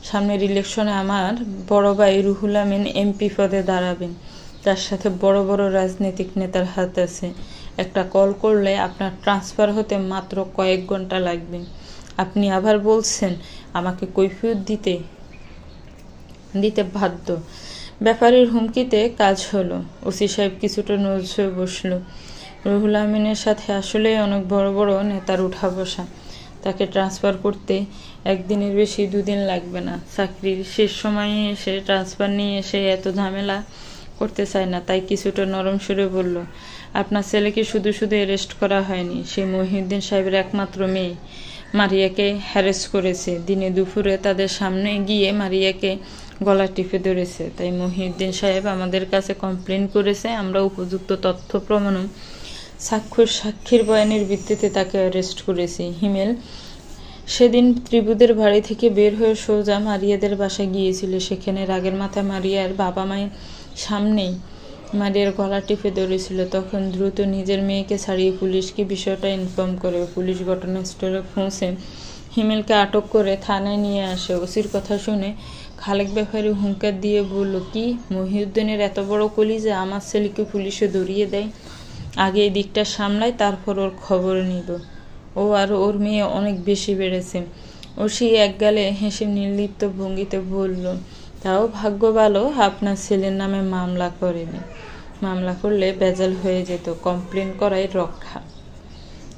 সামনের ইলেকশনে আমার বড় ভাই রুহুল আমিন এমপি পদে দাঁড়াবেন। তার সাথে বড় বড় রাজনৈতিক নেতার হাত আছে। একটা কল করলে আপনার ট্রান্সফার হতে মাত্র কয়েক ঘন্টা লাগবে। আপনি আবার বলছেন আমাকে কৈফিয়ত দিতে বাধ্য। ব্যাপারীর হুমকিতে কাজ হলো। ওসি সাহেব কিছুটা নজরে বসলো। রুহুল আমিনের সাথে আসলেই অনেক বড় বড় নেতার উঠা বসা। তাকে ট্রান্সফার করতে একদিনের বেশি 2 দিন লাগবে না। চাকরির শেষ সময়ে এসে ট্রান্সফার নিয়ে এসে এত ঝামেলা করতে চায় না, তাই কিছুটা নরম সুরে বলল, আপনার ছেলেকে শুধু শুধু অ্যারেস্ট করা হয়নি। সে মহিউদ্দিন সাহেবের একমাত্র মেয়ে। মারিয়াকে হ্যারেস করেছে। দিনে দুপুরে তাদের সামনে গিয়ে মারিয়াকে গলা টিপে ধরেছে। তাই মহিউদ্দিন সাহেব আমাদের কাছে কমপ্লেন করেছে। আমরা উপযুক্ত তথ্য প্রমাণ সাক্ষীর বয়ানের ভিত্তিতে তাকে অ্যারেস্ট করেছি। হিমেল সেদিন ত্রিভুদের বাড়ি থেকে বের হয়ে সোজা মারিয়াদের বাসায় গিয়েছিল। সেখানে রাগের মাথায় মারিয়ার বাবা মায়ের সামনেই মারিয়ার গলা টিপে ধরেছিল। তখন দ্রুত নিজের মেয়েকে ছাড়িয়ে পুলিশকে বিষয়টা ইনফর্ম করে। পুলিশ ঘটনাস্থলে পৌঁছে হিমেলকে আটক করে থানায় নিয়ে আসে। ওসির কথা শুনে খালেক ব্যাপারী হুঙ্কার দিয়ে বলল, কি মহিউদ্দিনের এত বড় কলিজা, আমার ছেলেকে পুলিশে ধরিয়ে দেয়। আগে এই দিকটা সামলায়, তারপর ওর খবর নিব। ও আর ওর মেয়ে অনেক বেশি বেড়েছে। ওসি একগালে হেসে নির্লিপ্ত ভঙ্গিতে বলল, তাও ভাগ্য ভালো আপনার ছেলের নামে মামলা করেনি। মামলা করলে বেজাল হয়ে যেত। কমপ্লেন করাই রক্ষা।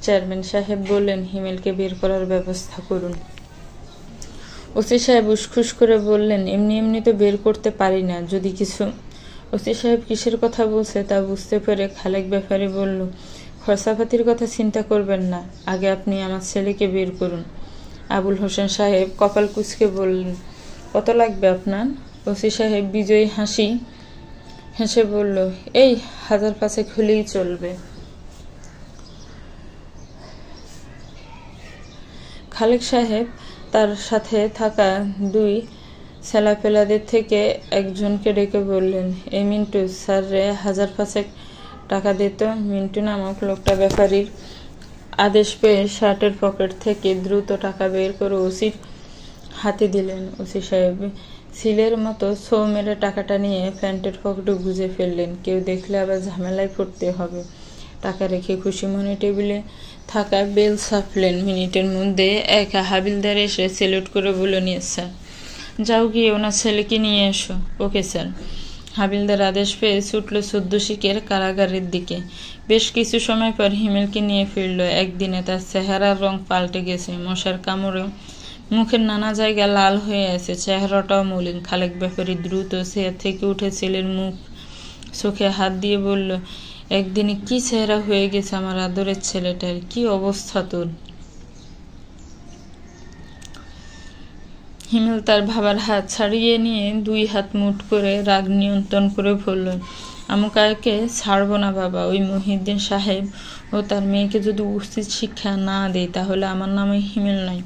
চেয়ারম্যান সাহেব বললেন, হিমেলকে বের করার ব্যবস্থা করুন। ওসি সাহেব উসখুস করে বললেন, এমনি এমনি তো বের করতে পারি না, যদি কিছু। ওসি সাহেব কিসের কথা বলছে তা বুঝতে পেরে খালেক ব্যাপারী বলল, খরচাপাতির কথা চিন্তা করবেন না, আগে আপনি আমার ছেলেকে বের করুন। আবুল হোসেন সাহেব কপাল কুঁচকে বললেন, কত লাগবে আপনার? ওসি সাহেব বিজয়ী হেসে বলল, এই 1000 হলেই চলবে। খালেক সাহেব তার সাথে থাকা 2 ছেলেপেলাদের থেকে একজনকে ডেকে বললেন, এই মিন্টু, স্যার রে 1005 টাকা দিত। মিন্টু নামক লোকটা ব্যাপারীর আদেশ পেয়ে শার্টের পকেট থেকে দ্রুত টাকা বের করে ওসির হাতে দিলেন। ওসি সাহেব সিলের মতো ছৌ মেরে টাকাটা নিয়ে প্যান্টের পকেটে গুজে ফেললেন। কেউ দেখলে আবার ঝামেলায় পড়তে হবে। টাকা রেখে খুশি মনে টেবিলে থাকা বেল ছাপলেন। মিনিটের মধ্যে এক হাবিলদার এসে সেলুট করে বলে নিয়ে, স্যার যাও গিয়ে ওনার ছেলেকে নিয়ে এসো। Okay sir. হাবিলদার আদেশ পেয়ে ছুটল 14 শিকের কারাগারের দিকে। বেশ কিছু সময় পর হিমেলকে নিয়ে ফিরল। একদিনে তার চেহারার রং পাল্টে গেছে। মশার কামড়ে মুখের নানা জায়গা লাল হয়ে আছে। চেহারাটাও মলিন। খালেক ব্যাপারী দ্রুত চেয়ার থেকে উঠে ছেলের মুখ চোখে হাত দিয়ে বলল, একদিনে কি চেহারা হয়ে গেছে আমার আদরের ছেলেটার, কি অবস্থা তোর? হিমেল তার বাবার হাত ছাড়িয়ে নিয়ে 2 হাত মুঠ করে রাগ নিয়ন্ত্রণ করে বলল, আমাকে ছাড়বো না বাবা। ওই মহিউদ্দিন সাহেব ও তার মেয়েকে যদি উচিত শিক্ষা না দেয় তাহলে আমার নামে হিমেল নয়,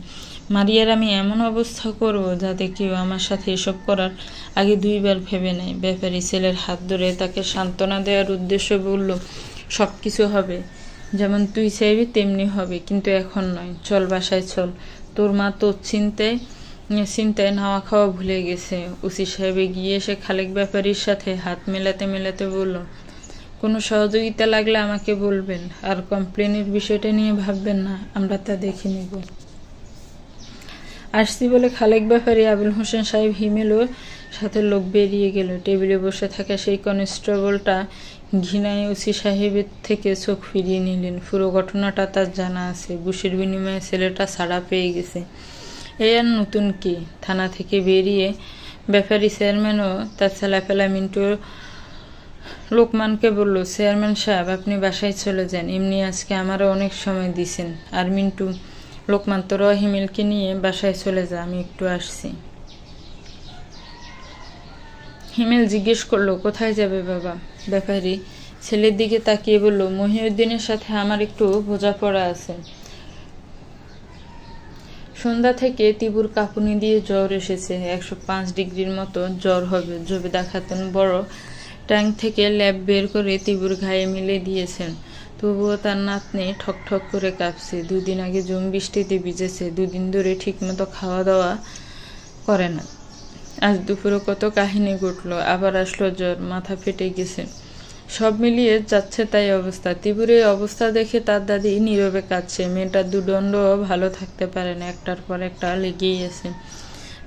মারিয়ার আমি এমন অবস্থা করব যাতে কেউ আমার সাথে এসব করার আগে 2 বার ভেবে নেয়। ব্যাপারী ছেলের হাত ধরে তাকে সান্ত্বনা দেওয়ার উদ্দেশ্যে বলল, সব কিছু হবে, যেমন তুই চাইবি তেমনি হবে, কিন্তু এখন নয়। চল বাসায় চল। তোর মা তোর চিন্তায় নাওয়া খাওয়া ভুলে গেছে। ওসি সাহেব গিয়ে এসে খালেক ব্যাপারীর সাথে হাত মেলাতে মেলাতে বলল, কোনো সহযোগিতা লাগলে আমাকে বলবেন, আর কমপ্লেনের বিষয়টা নিয়ে ভাববেন না, আমরা তা দেখে নেব। আসছি বলে খালেক ব্যাপারী, আবুল হোসেন সাহেব, হিমেলও সাথে লোক বেরিয়ে গেল। টেবিলে বসে থাকা সেই কনস্টেবলটা ঘৃণায় ওসি সাহেবের থেকে চোখ ফিরিয়ে নিলেন। পুরো ঘটনাটা তার জানা আছে। ঘুষের বিনিময়ে ছেলেটা ছাড়া পেয়ে গেছে। এই আর নতুন কি? থানা থেকে বেরিয়ে ব্যাপারী চেয়ারম্যানও তার ছেলেপেলা মিন্টু লোকমানকে বলল, চেয়ারম্যান সাহেব আপনি বাসায় চলে যান, এমনি আজকে আমারও অনেক সময় দিছেন। আর মিন্টু, লোকমান তোরা হিমেলকে নিয়ে বাসায় চলে যা, আমি একটু আসছি। হিমেল জিজ্ঞেস করলো, কোথায় যাবে বাবা? ব্যাপারী ছেলের দিকে তাকিয়ে বলল, মহিউদ্দিনের সাথে আমার একটু বোঝাপড়া আছে। সন্ধ্যা থেকে তিবুর কাঁপুনি দিয়ে জ্বর এসেছে। 105 ডিগ্রির মতো জ্বর হবে। জবেদা খাতুন বড় ট্যাঙ্ক থেকে ল্যাব বের করে তিবুর গায়ে মিলে দিয়েছেন। তবুও তার নাতনি ঠকঠক করে কাঁপছে। 2 দিন আগে জুম বৃষ্টিতে ভিজেছে। 2 দিন ধরে ঠিকমতো খাওয়া দাওয়া করে না। আজ দুপুরে কত কাহিনী ঘটলো। আবার আসলো জ্বর, মাথা ফেটে গেছে। সব মিলিয়ে যাচ্ছে তাই অবস্থা। তিবুরের অবস্থা দেখে তার দাদি নীরবে কাঁদছে। মেয়েটার দুদণ্ড ভালো থাকতে পারে না, একটার পর একটা লেগেই আছে।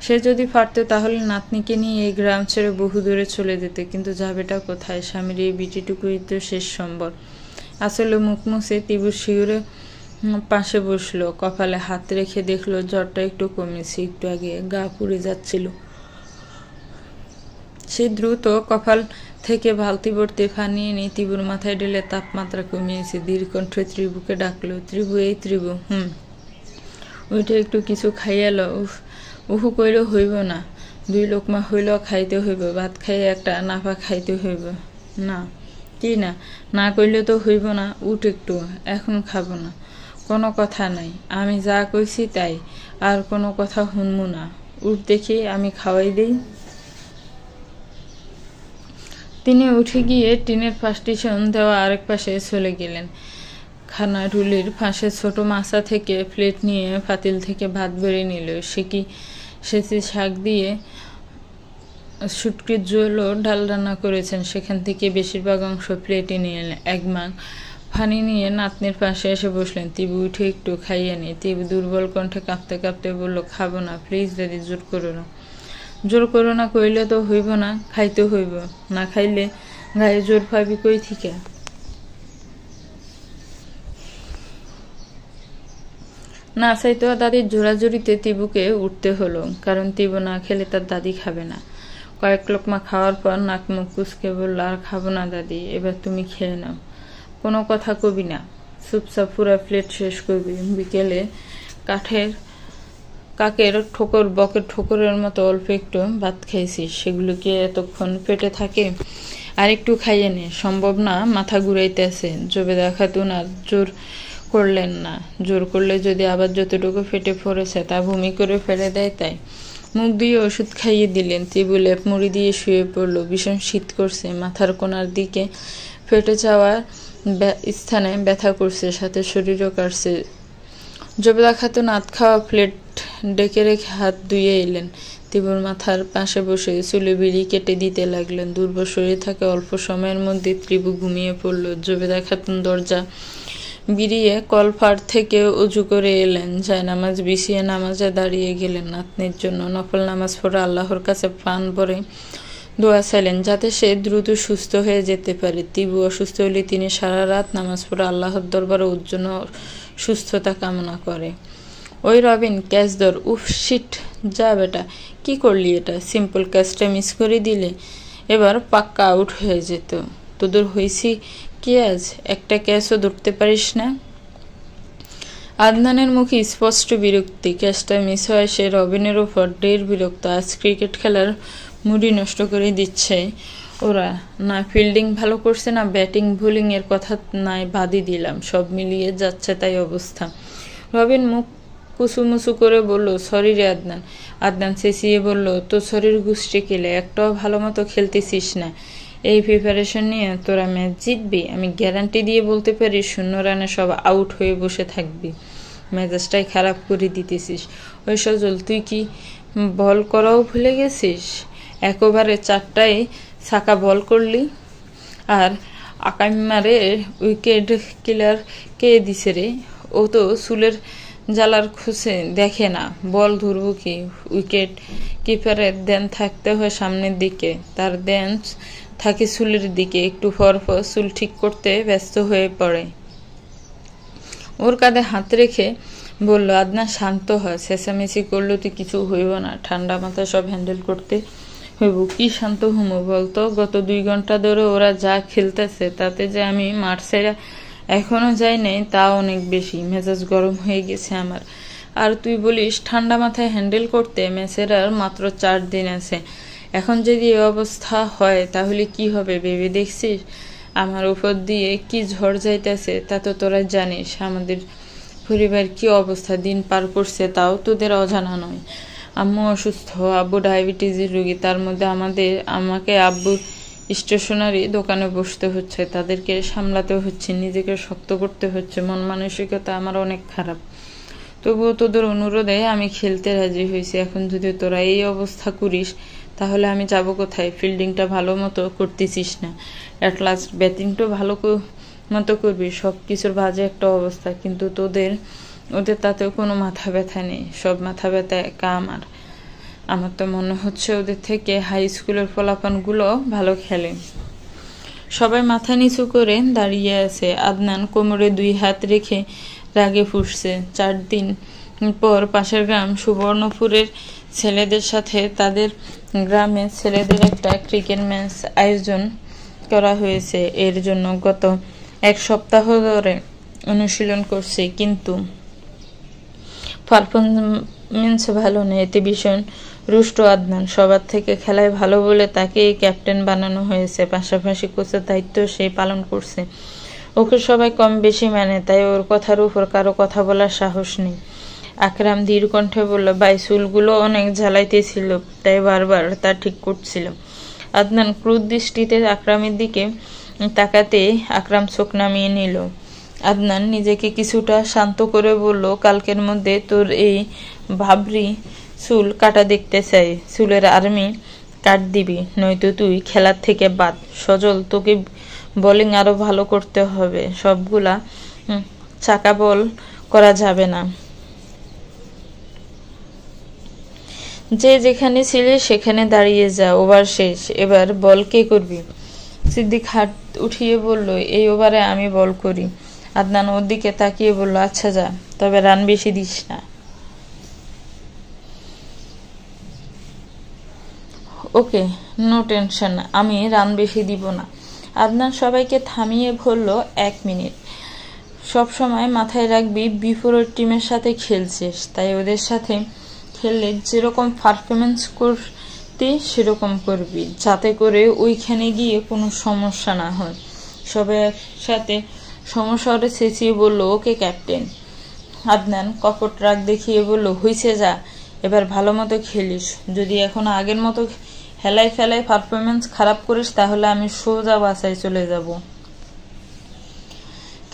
সে যদি পারত তাহলে নাতনিকে নিয়ে এই গ্রাম ছেড়ে বহু দূরে চলে যেতে, কিন্তু যাবেটা কোথায়? স্বামীর এই বিটিটুকুই তো শেষ সম্বল। আসলে মুখ মুছে তিবু শিউরে পাশে বসলো, কপালে হাত রেখে দেখলো জ্বরটা একটু কমেছে, একটু আগে গা পুড়ে যাচ্ছিল। সে দ্রুত কপাল থেকে বালতি ভর্তি পানি এনে ত্রিবুর মাথায় ঢেলে তাপমাত্রা কমিয়েছে। দীর্ঘকণ্ঠে ত্রিবুকে ডাকলো, ত্রিবু, এই ত্রিবু, ওইটা একটু কিছু খাইয়ালো। উহু কইল হইব না, 2 লোকমা হইল খাইতে হইব, ভাত খাইয়ে একটা নাফা খাইতে হইব। না, কি না, না কইলে তো হইব না, উঠ একটু, এখন খাবো না। কোনো কথা নাই, আমি যা কইছি তাই, আর কোনো কথা শুনবো না। উঠ দেখি, আমি খাওয়াই দেই। তিনি উঠে গিয়ে টিনের পার্টিশন দেওয়া আরেক পাশে চলে গেলেন। খানা ঢুলির পাশে ছোট মাছা থেকে প্লেট নিয়ে পাতিল থেকে ভাত বেড়ে নিল। সেচি শাক দিয়ে শুটকির ঝোলও ডাল রান্না করেছেন, সেখান থেকে বেশিরভাগ অংশ প্লেটে নিয়ে এলেন। 1 মাগ পানি নিয়ে নাতনির পাশে এসে বসলেন। তিবু উঠে একটু খাইয়ে নি। তিবু দুর্বল কণ্ঠে কাঁপতে কাঁপতে বলল, খাবো না, প্লিজ দাদি, জোর করো না। জোর করো না কইলে তো হইব না, খাইতে হইব, না খাইলে গায়ে জোর পাবি কই থেকে? না চাইতো দাদির জোরাজুরিতে তিবুকে উঠতে হলো, কারণ তিবু না খেলে তার দাদি খাবে না। কয়েক লোকমা খাওয়ার পর নাক মুখ কুচকে বলল, আর খাবো না দাদি, এবার তুমি খেয়ে নাও, কোনো কথা কবি না, চুপচাপ পুরা প্লেট শেষ করবি। বিকেলে কাকের ঠোকর, বকের ঠোকরের মতো অল্প একটু ভাত খাইছিস, সেগুলো কি এতক্ষণ পেটে থাকে? আর একটু খাইয়ে নে। সম্ভব না, মাথা ঘুরাইতেছে। জবেদা খাতুন আর জোর করলেন না। জোর করলে যদি আবার যতটুকু ফেটে পড়েছে তা বমি করে ফেলে দেয়, তাই মুখ দিয়ে ওষুধ খাইয়ে দিলেন। তিবু লেপ মুড়ি দিয়ে শুয়ে পড়ল। ভীষণ শীত করছে, মাথার কোণার দিকে ফেটে যাওয়ার স্থানে ব্যথা করছে, সাথে শরীরও কাটছে। জবেদা খাতুন আধ খাওয়া প্লেট ডেকে রেখে হাত ধুয়ে এলেন। তিবুর মাথার পাশে বসে চুলে বিড়ি কেটে দিতে লাগলেন। দুর্বল শরীর থাকে অল্প সময়ের মধ্যে ত্রিবু ঘুমিয়ে পড়ল। জবেদা খাতুন দরজা বিড়িয়ে কলফার থেকে উজু করে এলেন। নামাজ বিছিয়ে নামাজে দাঁড়িয়ে গেলেন। নাতনির জন্য নফল নামাজ পড়ে আল্লাহর কাছে প্রাণ ভরে দোয়া চাইলেন, যাতে সে দ্রুত সুস্থ হয়ে যেতে পারে। তিবু অসুস্থ হলে তিনি সারা রাত নামাজ পড়ে আল্লাহর দরবারে উজ্জ্বল সুস্থতা কামনা করে। ওই রবিন, ক্যাচ ধর। উফ শিট, যা বেটা, কি করলি এটা? সিম্পল ক্যাচটা মিস করে দিলে এবার পাক্কা আউট হয়ে যেত। তোদের হয়েছি কি আজ? একটা ক্যাচও ধরতে পারিস না? আদনানের মুখে স্পষ্ট বিরক্তি। ক্যাচটা মিস হয় সে রবিনের ওপর ঢের বিরক্ত। আজ ক্রিকেট খেলার মুডি নষ্ট করে দিচ্ছে ওরা। না ফিল্ডিং ভালো করছে, না ব্যাটিং বোলিং এর কথা নাই বাদই দিলাম, সব মিলিয়ে যাচ্ছে তাই অবস্থা। রবিন মুখ কুচুমুচু করে বলল, সরি রে আদনান। আদনান চেঁচিয়ে বলল, তো শরীর গুষ্টি কেলে, একটাও ভালো মতো খেলতেছিস না। এই প্রিপারেশন নিয়ে তোরা ম্যাচ জিতবি? আমি গ্যারান্টি দিয়ে বলতে পারি 0 রানে সব আউট হয়ে বসে থাকবি। মেজাজটাই খারাপ করে দিতেছিস। ওই সজল, তুই কি বল করাও ভুলে গেছিস? একবারে 4টায় ছাকা বল করলি, আর আকাইমারে উইকেট কিলার কে দিছে রে? ও তো চুলের জ্বালার খোঁজে দেখে না, বল ধরবো কি? উইকেট কিপারের দেন থাকতে হয় সামনের দিকে, তার দেন থাকে চুলের দিকে। একটু পর পর চুল ঠিক করতে ব্যস্ত হয়ে পড়ে। ওর কাঁধে হাত রেখে বলল, আদনান শান্ত হয়, চেঁচামেচি করলে তুই কিছু হইব না, ঠান্ডা মাথায় সব হ্যান্ডেল করতে হইব। কি শান্ত হমো বলতো? গত 2 ঘন্টা ধরে ওরা যা খেলতেছে তাতে যে আমি মাঠ ছেড়ে এখনো যাই নাই, তা অনেক বেশি। মেজাজ গরম হয়ে গেছে আমার। আর তুই বলিস ঠান্ডা মাথায় হ্যান্ডেল করতে? ম্যাচের আর মাত্র 4 দিন আছে। এখন যদি এই অবস্থা হয় তাহলে কি হবে ভেবে দেখছিস? আমার উপর দিয়ে কি ঝড় যাইতেছে তা তো তোরা জানিস। আমাদের পরিবার কি অবস্থা দিন পার করছে তাও তোদের অজানা নয়। আম্মু অসুস্থ, আব্বু ডায়াবেটিসের রোগী, তার মধ্যে আমাকে আব্বুর স্টেশনারি দোকানে বসতে হচ্ছে, তাদেরকে সামলাতে হচ্ছে, নিজেকে শক্ত করতে হচ্ছে। মন মানসিকতা আমার অনেক খারাপ, তবুও তোদের অনুরোধে আমি খেলতে রাজি হয়েছি। এখন যদি তোরা এই অবস্থা করিস তাহলে আমি যাব কোথায়? ফিল্ডিংটা ভালো মতো করতেছিস না, অ্যাটলাস্ট ব্যাটিংটা ভালো মতো করবি। সব কিছুর বাজে একটা অবস্থা, কিন্তু ওদের তাতেও কোনো মাথা ব্যথা নেই। সব মাথা ব্যথা একা আমার। আমার তো মনে হচ্ছে ওদের থেকে হাই স্কুলের ফলাফলগুলো ভালো খেলে। সবাই মাথা নিচু করে দাঁড়িয়ে আছে। আদনান কোমরে 2 হাত রেখে রাগে ফুঁসছে। 4 দিন পর পাশের গ্রাম সুবর্ণপুরের ছেলেদের সাথে তাদের গ্রামের ছেলেদের একটা ক্রিকেট ম্যাচ আয়োজন করা হয়েছে। এর জন্য গত 1 সপ্তাহ ধরে অনুশীলন করছে, কিন্তু পারফরমেন্স ভালো নেই। এতে ভীষণ রুষ্ট আদনান। সবার থেকে খেলায় ভালো বলে তাকেই ক্যাপ্টেন বানানো হয়েছে। পাশাপাশি কোচের দায়িত্ব সে পালন করছে। ওকে সবাই কম বেশি মানে, তাই ওর কথার উপর কারো কথা বলার সাহস নেই। আকরাম ধীর কণ্ঠে বলল, ভাই চুলগুলো অনেক ঝালাইতেছিল, তাই বারবার তা ঠিক করছিল। আদনান ক্রুদ্ধ দৃষ্টিতে আকরামের দিকে তাকাতে আকরাম চোখ নামিয়ে নিল। আদনান নিজেকে কিছুটা শান্ত করে বলল, কালকের মধ্যে তোর এই ভাবরি চুল কাটা দেখতে চাই। চুলের আর্মি কাট দিবি, নয়তো তুই খেলার থেকে বাদ। সজল, তোকে বোলিং আরো ভালো করতে হবে। সবগুলা চাকা বল করা যাবে না। যে যেখানে ছিলে সেখানে দাঁড়িয়ে যা, ওভার শেষ। এবার বল কে করবি? সিদ্দিক হাত উঠিয়ে বলল, এই ওভারে আমি বল করি। আদনান ওর দিকে তাকিয়ে বলল, আচ্ছা যা, তবে রান বেশি দিস না। ওকে, নো টেনশন, আমি রান বেশি দিব না। আদনান সবাইকে থামিয়ে বলল, 1 মিনিট। সব সময় মাথায় রাখবি বিপরীত টিমের সাথে খেলছিস, তাই ওদের সাথে খেললে যেরকম পারফরমেন্স করতে সেরকম করবি, যাতে করে ওইখানে গিয়ে কোনো সমস্যা না হয়। সবাই একসাথে সমস্যারে চেঁচিয়ে বলল, ওকে ক্যাপ্টেন। আদনান কপট রাগ দেখিয়ে বলল, হইছে যা, এবার ভালো মতো খেলিস। যদি এখন আগের মতো হেলাই ফেলাই পারফরমেন্স খারাপ করিস তাহলে আমি সোজা বাসায় চলে যাব।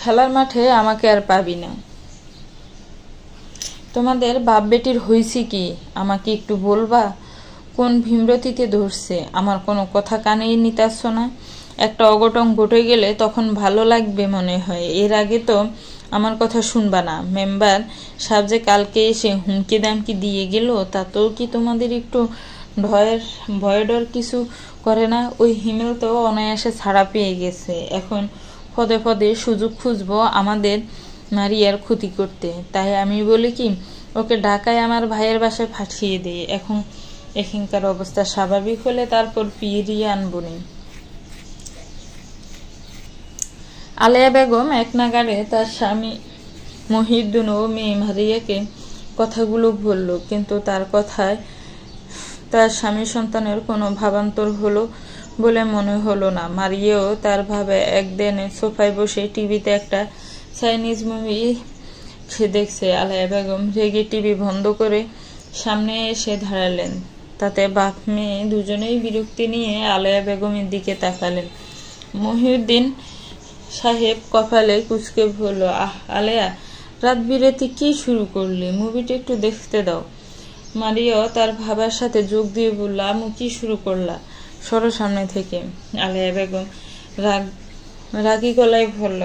খেলার মাঠে আমাকে আর পাবি না। তোমাদের বাপ বেটির হইছে কি আমাকে একটু বলবা? কোন ভীমরতিতে ধরছে? আমার কোনো কথা কানেই নিতাচ্ছ না। একটা অঘটন ঘটে গেলে তখন ভালো লাগবে মনে হয়, এর আগে তো আমার কথা শুনবা না। মেম্বার সাহেব যে কালকে এসে হুমকি দামকি দিয়ে গেল, তাতেও কি তোমাদের একটু ভয় ডর কিছু করে না? ওই হিমেল তো অনায়াসে ছাড়া পেয়ে গেছে, এখন পদে পদে সুযোগ খুঁজবো আমাদের মারিয়ার ক্ষতি করতে। তাই আমি বলি কি, ওকে ঢাকায় আমার ভাইয়ের বাসায় পাঠিয়ে দেয়। এখানকার অবস্থা স্বাভাবিক হলে তারপর ফিরিয়ে আনবনি। আলেয়া বেগম এক নাগাড়ে তার স্বামী মহিউদ্দিন ও মেয়ে মারিয়াকে কথাগুলো বলল, কিন্তু তার কথায় তার স্বামী সন্তানের কোনো ভাবান্তর হলো বলে মনে হলো না। মারিয়াও তার ভাবে একদিনে সোফায় বসে টিভিতে একটা চাইনিজ মুভি দেখছে। আলেয়া বেগম রেগে টিভি বন্ধ করে সামনে এসে দাঁড়ালেন। তাতে বাপ মেয়ে দুজনেই বিরক্তি নিয়ে আলেয়া বেগমের দিকে তাকালেন। মহিউদ্দিন সাহেব কপালে কুচকে বলল, আহ আলেয়া, রাত বিরেতে কি শুরু করলি? মুভিটা একটু দেখতে দাও। মারিয়াও তার ভাবার সাথে যোগ দিয়ে বলল, আমু কি শুরু করলা? সরো সামনে থেকে। আলেয়া বেগম রাগী গলায় বলল,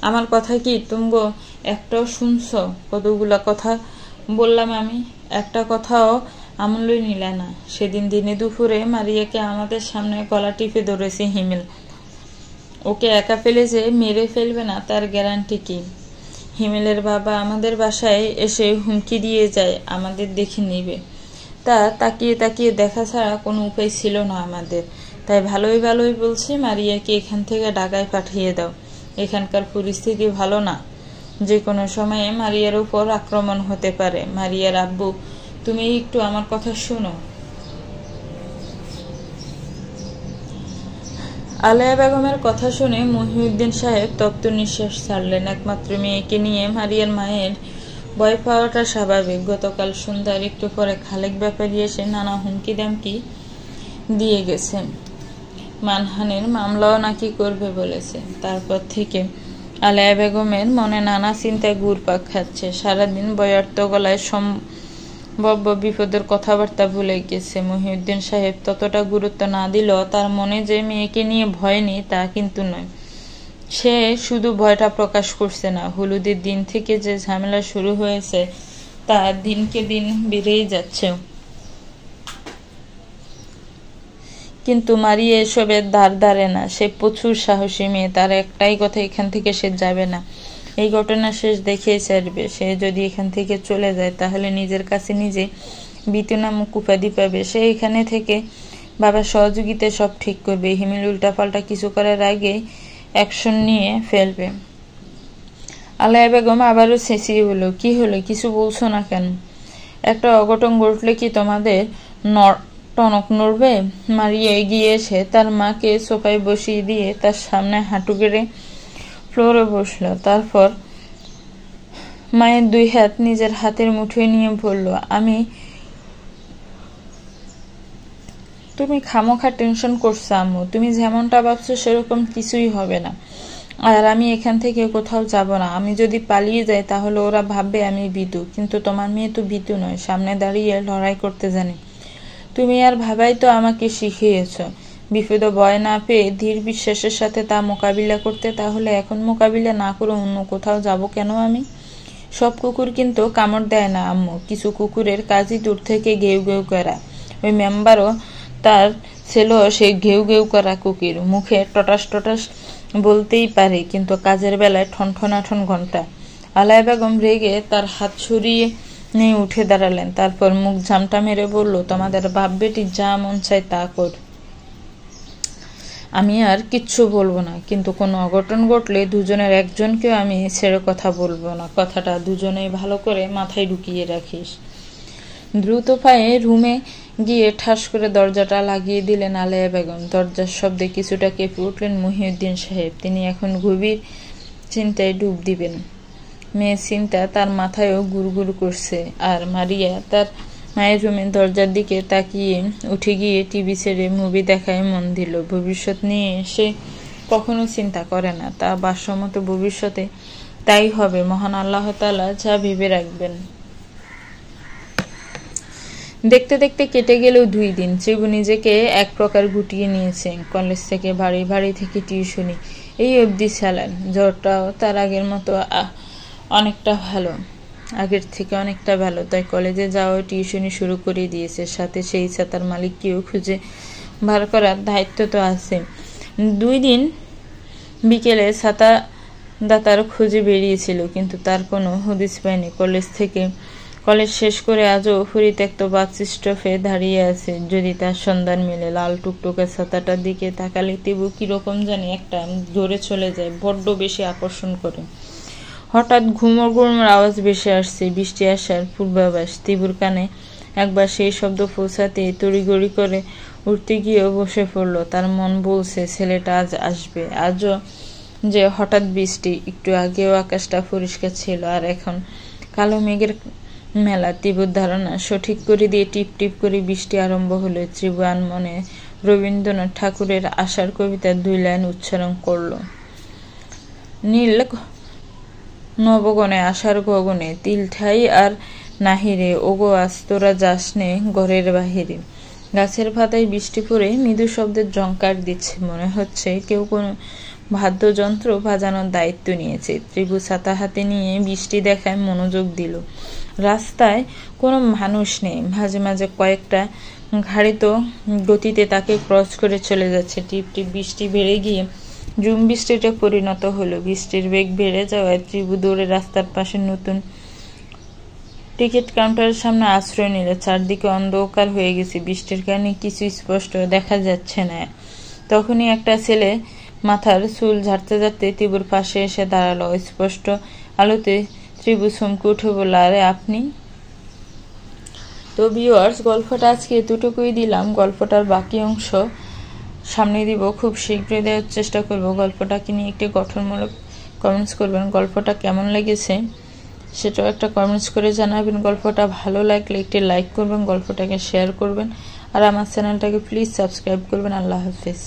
আমার কথা কি তুমগো একটাও শুনছ? কতগুলা কথা বললাম আমি, একটা কথাও আমলই নিলা না। সেদিন দিনে দুপুরে মারিয়াকে আমাদের সামনে গলা টিপে ধরেছে হিমেল। ওকে একা ফেলে যে মেরে ফেলবে না তার গ্যারান্টি কি? হিমেলের বাবা আমাদের বাসায় এসে হুমকি দিয়ে যায় আমাদের দেখে নিবে। তা তাকিয়ে তাকিয়ে দেখা ছাড়া কোনো উপায় ছিল না আমাদের। তাই ভালোই বলছি, মারিয়াকে এখান থেকে ঢাকায় পাঠিয়ে দাও। এখানকার পরিস্থিতি ভালো না, যে কোনো সময়ে মারিয়ার উপর আক্রমণ হতে পারে। মারিয়ার আব্বু, তুমি একটু আমার কথা শোনো। আলেয়া বেগমের কথা শুনে মহিউদ্দিন সাহেব তপ্ত নিঃশ্বাস ছাড়লেন। একমাত্র মেয়েকে নিয়ে মারিয়ার মায়ের ভয় পাওয়াটা স্বাভাবিক। গতকাল সন্ধ্যার একটু পরে খালেক ব্যাপারী এসে নানা হুমকি দামকি দিয়ে গেছে। মানহানির মামলাও নাকি করবে বলেছে। তারপর থেকে আলেয়া বেগমের মনে নানা চিন্তায় ঘুরপাক খাচ্ছে। সারাদিন বয়ার্ত গলায় সম্ভাব্য বিপদের কথাবার্তা ভুলে গেছে। মহিউদ্দিন সাহেব ততটা গুরুত্ব না দিলেও তার মনে যে মেয়েকে নিয়ে ভয় নেই তা কিন্তু নয়। সে শুধু ভয়টা প্রকাশ করছে না, হলুদের দিন থেকে যে ঝামেলা শুরু হয়েছে তা দিনকে দিন বেড়েই যাচ্ছে। কিন্তু মারিয়া এসবের ধার ধারে না। সে প্রচুর সাহসী মেয়ে, তার একটাই কথা, এখান থেকে সে যাবে না। এই ঘটনা শেষ দেখেই ছাড়বে। সে যদি এখান থেকে চলে যায় তাহলে নিজের কাছে নিজে বিতু নামক উপাধি পাবে। সে এখানে থেকে বাবার সহযোগিতায় সব ঠিক করবে। হিমেল উল্টাপাল্টা কিছু করার আগে অ্যাকশন নিয়ে ফেলবে। আলায়া বেগম আবারও চেঁচিয়ে বলল, কি হলো, কিছু বলছো না কেন? একটা অঘটন ঘটলে কি তোমাদের টনক নড়বে? মারিয়া এগিয়ে এসে তার মাকে সোফায় বসিয়ে দিয়ে তার সামনে হাঁটু গেড়ে ফ্লোরে বসলো। তারপর মায়ের 2 হাত নিজের হাতের মুঠোয় নিয়ে বলল, তুমি খামোখা টেনশন করছো আম্মু। তুমি যেমনটা ভাবছো সেরকম কিছুই হবে না। আর আমি এখান থেকে কোথাও যাব না। আমি যদি পালিয়ে যাই তাহলে ওরা ভাববে আমি ভীতু, কিন্তু তোমার মেয়ে তো ভীতু নয়, সামনে দাঁড়িয়ে লড়াই করতে জানে। তুমি আর ভাবাই তো আমাকে শিখিয়েছ বিপদে ভয় না পেয়ে ধীর বিশ্বাসের সাথে তা মোকাবিলা করতে। তাহলে এখন মোকাবিলা না করে অন্য কোথাও যাব কেন আমি? সব কুকুর কিন্তু কামড় দেয় না আম্মু। কিছু কুকুরের কাজই দূর থেকে ঘেউ ঘেউ করা। ওই মেম্বারও তার ছেলেও সে ঘেউ ঘেউ করা কুকুর। মুখে টটাস টটাস বলতেই পারে, কিন্তু কাজের বেলায় ঠনঠনাঠন ঘন্টা। আলায়া বেগম রেগে তার হাত সরিয়ে নিয়ে উঠে দাঁড়ালেন। তারপর মুখ ঝামটা মেরে বলল, তোমাদের বাপ বেটি যা মন চায় তা কর, আমি আর কিচ্ছু বলবো না। কিন্তু কোনো অঘটন ঘটলে দুজনের একজনকেও আমি ছেড়ে কথা বলবো না। কথাটা দুজনেই ভালো করে মাথায় ঢুকিয়ে রাখিস। দ্রুত পায়ে রুমে গিয়ে ঠাস করে দরজাটা লাগিয়ে দিলেন আলায়া বেগম। দরজার শব্দে কিছুটা কেঁপে উঠলেন মহিউদ্দিন সাহেব। তিনি এখন গভীর চিন্তায় ডুব দিবেন। মেয়ের চিন্তা তার মাথায়ও গুড়গুড় করছে। আর মারিয়া তার মায়ের রুমের দরজার দিকে তাকিয়ে উঠে গিয়ে টিভি ছেড়ে মুভি দেখায় মন দিল। ভবিষ্যৎ নিয়ে সে কখনো চিন্তা করে না। তা বাসমত ভবিষ্যতে তাই হবে। মহান আল্লাহ তাআলা যা ভেবে রাখবেন। দেখতে দেখতে কেটে গেলেও 2 দিন। ত্রিভু নিজেকে এক প্রকার গুটিয়ে নিয়েছে। কলেজ থেকে বাড়ি থেকে টিউশনি, এই অবধি চালান। জ্বরটাও তার আগের মতো অনেকটা ভালো, আগের থেকে অনেকটা ভালো। তাই কলেজে যাওয়া টিউশনি শুরু করে দিয়েছে। সাথে সেই ছাতার মালিককেও খুঁজে বার করার দায়িত্ব তো আছে। 2 দিন বিকেলে ছাতা দাতার খুঁজে বেরিয়েছিল, কিন্তু তার কোনো হদিস পায়নি। কলেজ শেষ করে আজও পরিত্যক্ত বাস স্টপে দাঁড়িয়ে আছে। যদি তার সন্ধান মেলে। লাল টুকটুকে ছাতাটার দিকে তাকালে তিবু কিরকম জানি একটা ধরে চলে যায়, বড্ড বেশি আকর্ষণ করে। হঠাৎ ঘুমর ঘুমর আওয়াজ ভেসে আসছে, বৃষ্টি আসার পূর্বাভাস। তিবুর কানে একবার সেই শব্দ পৌঁছাতে তড়িঘড়ি করে উঠতে গিয়েও বসে পড়ল। তার মন বলছে ছেলেটা আজ আসবে। আজও যে হঠাৎ বৃষ্টি। একটু আগেও আকাশটা পরিষ্কার ছিল, আর এখন কালো মেঘের মেলা। তীব্র ধারণা সঠিক করে দিয়ে টিপ টিপ করে বৃষ্টি আরম্ভ হলো। ত্রিভু মনে রবীন্দ্রনাথ ঠাকুরের আশার কবিতার 2 লাইন উচ্চারণ করল। নীল নবগণে আশার গগনে তিল ঠাই আর নাহিরে, ওগো আজ তোরা যাস নে ঘরের বাহিরে। গাছের পাতায় বৃষ্টি পড়ে মৃদু শব্দের ঝংকার দিচ্ছে। মনে হচ্ছে কেউ কোনো বাদ্যযন্ত্র বাজানোর দায়িত্ব নিয়েছে। ত্রিভু ছাতা হাতে নিয়ে বৃষ্টি দেখায় মনোযোগ দিল। রাস্তায় কোনো মানুষ নেই। মাঝে মাঝে কয়েকটা গাড়ি তো গতিতে তাকে ক্রস করে চলে যাচ্ছে। টিপ টিপ বৃষ্টি বেড়ে গিয়ে ঝুম বৃষ্টিতে পরিণত হলো। বৃষ্টির বেগ বেড়ে যাওয়ায় ত্রিভু দৌড়ে রাস্তার পাশে নতুন টিকিট কাউন্টারের সামনে আশ্রয় নিল। চারদিকে অন্ধকার হয়ে গেছে। বৃষ্টির কারণে কিছু স্পষ্ট দেখা যাচ্ছে না। তখনই একটা ছেলে মাথার চুল ঝাড়তে ঝাড়তে ত্রিভুর পাশে এসে দাঁড়ালো। স্পষ্ট আলোতে ত্রিভু চমকে উঠে বলল, আরে আপনি? তো ভিউয়ার্স, গল্পটা আজকে এতটুকুই দিলাম। গল্পটার বাকি অংশ সামনে দিব, খুব শীঘ্রই দেওয়ার চেষ্টা করব। গল্পটাকে নিয়ে একটি গঠনমূলক কমেন্টস করবেন। গল্পটা কেমন লেগেছে সেটাও একটা কমেন্টস করে জানাবেন। গল্পটা ভালো লাগলে একটি লাইক করবেন, গল্পটাকে শেয়ার করবেন, আর আমার চ্যানেলটাকে প্লিজ সাবস্ক্রাইব করবেন। আল্লাহ হাফেজ।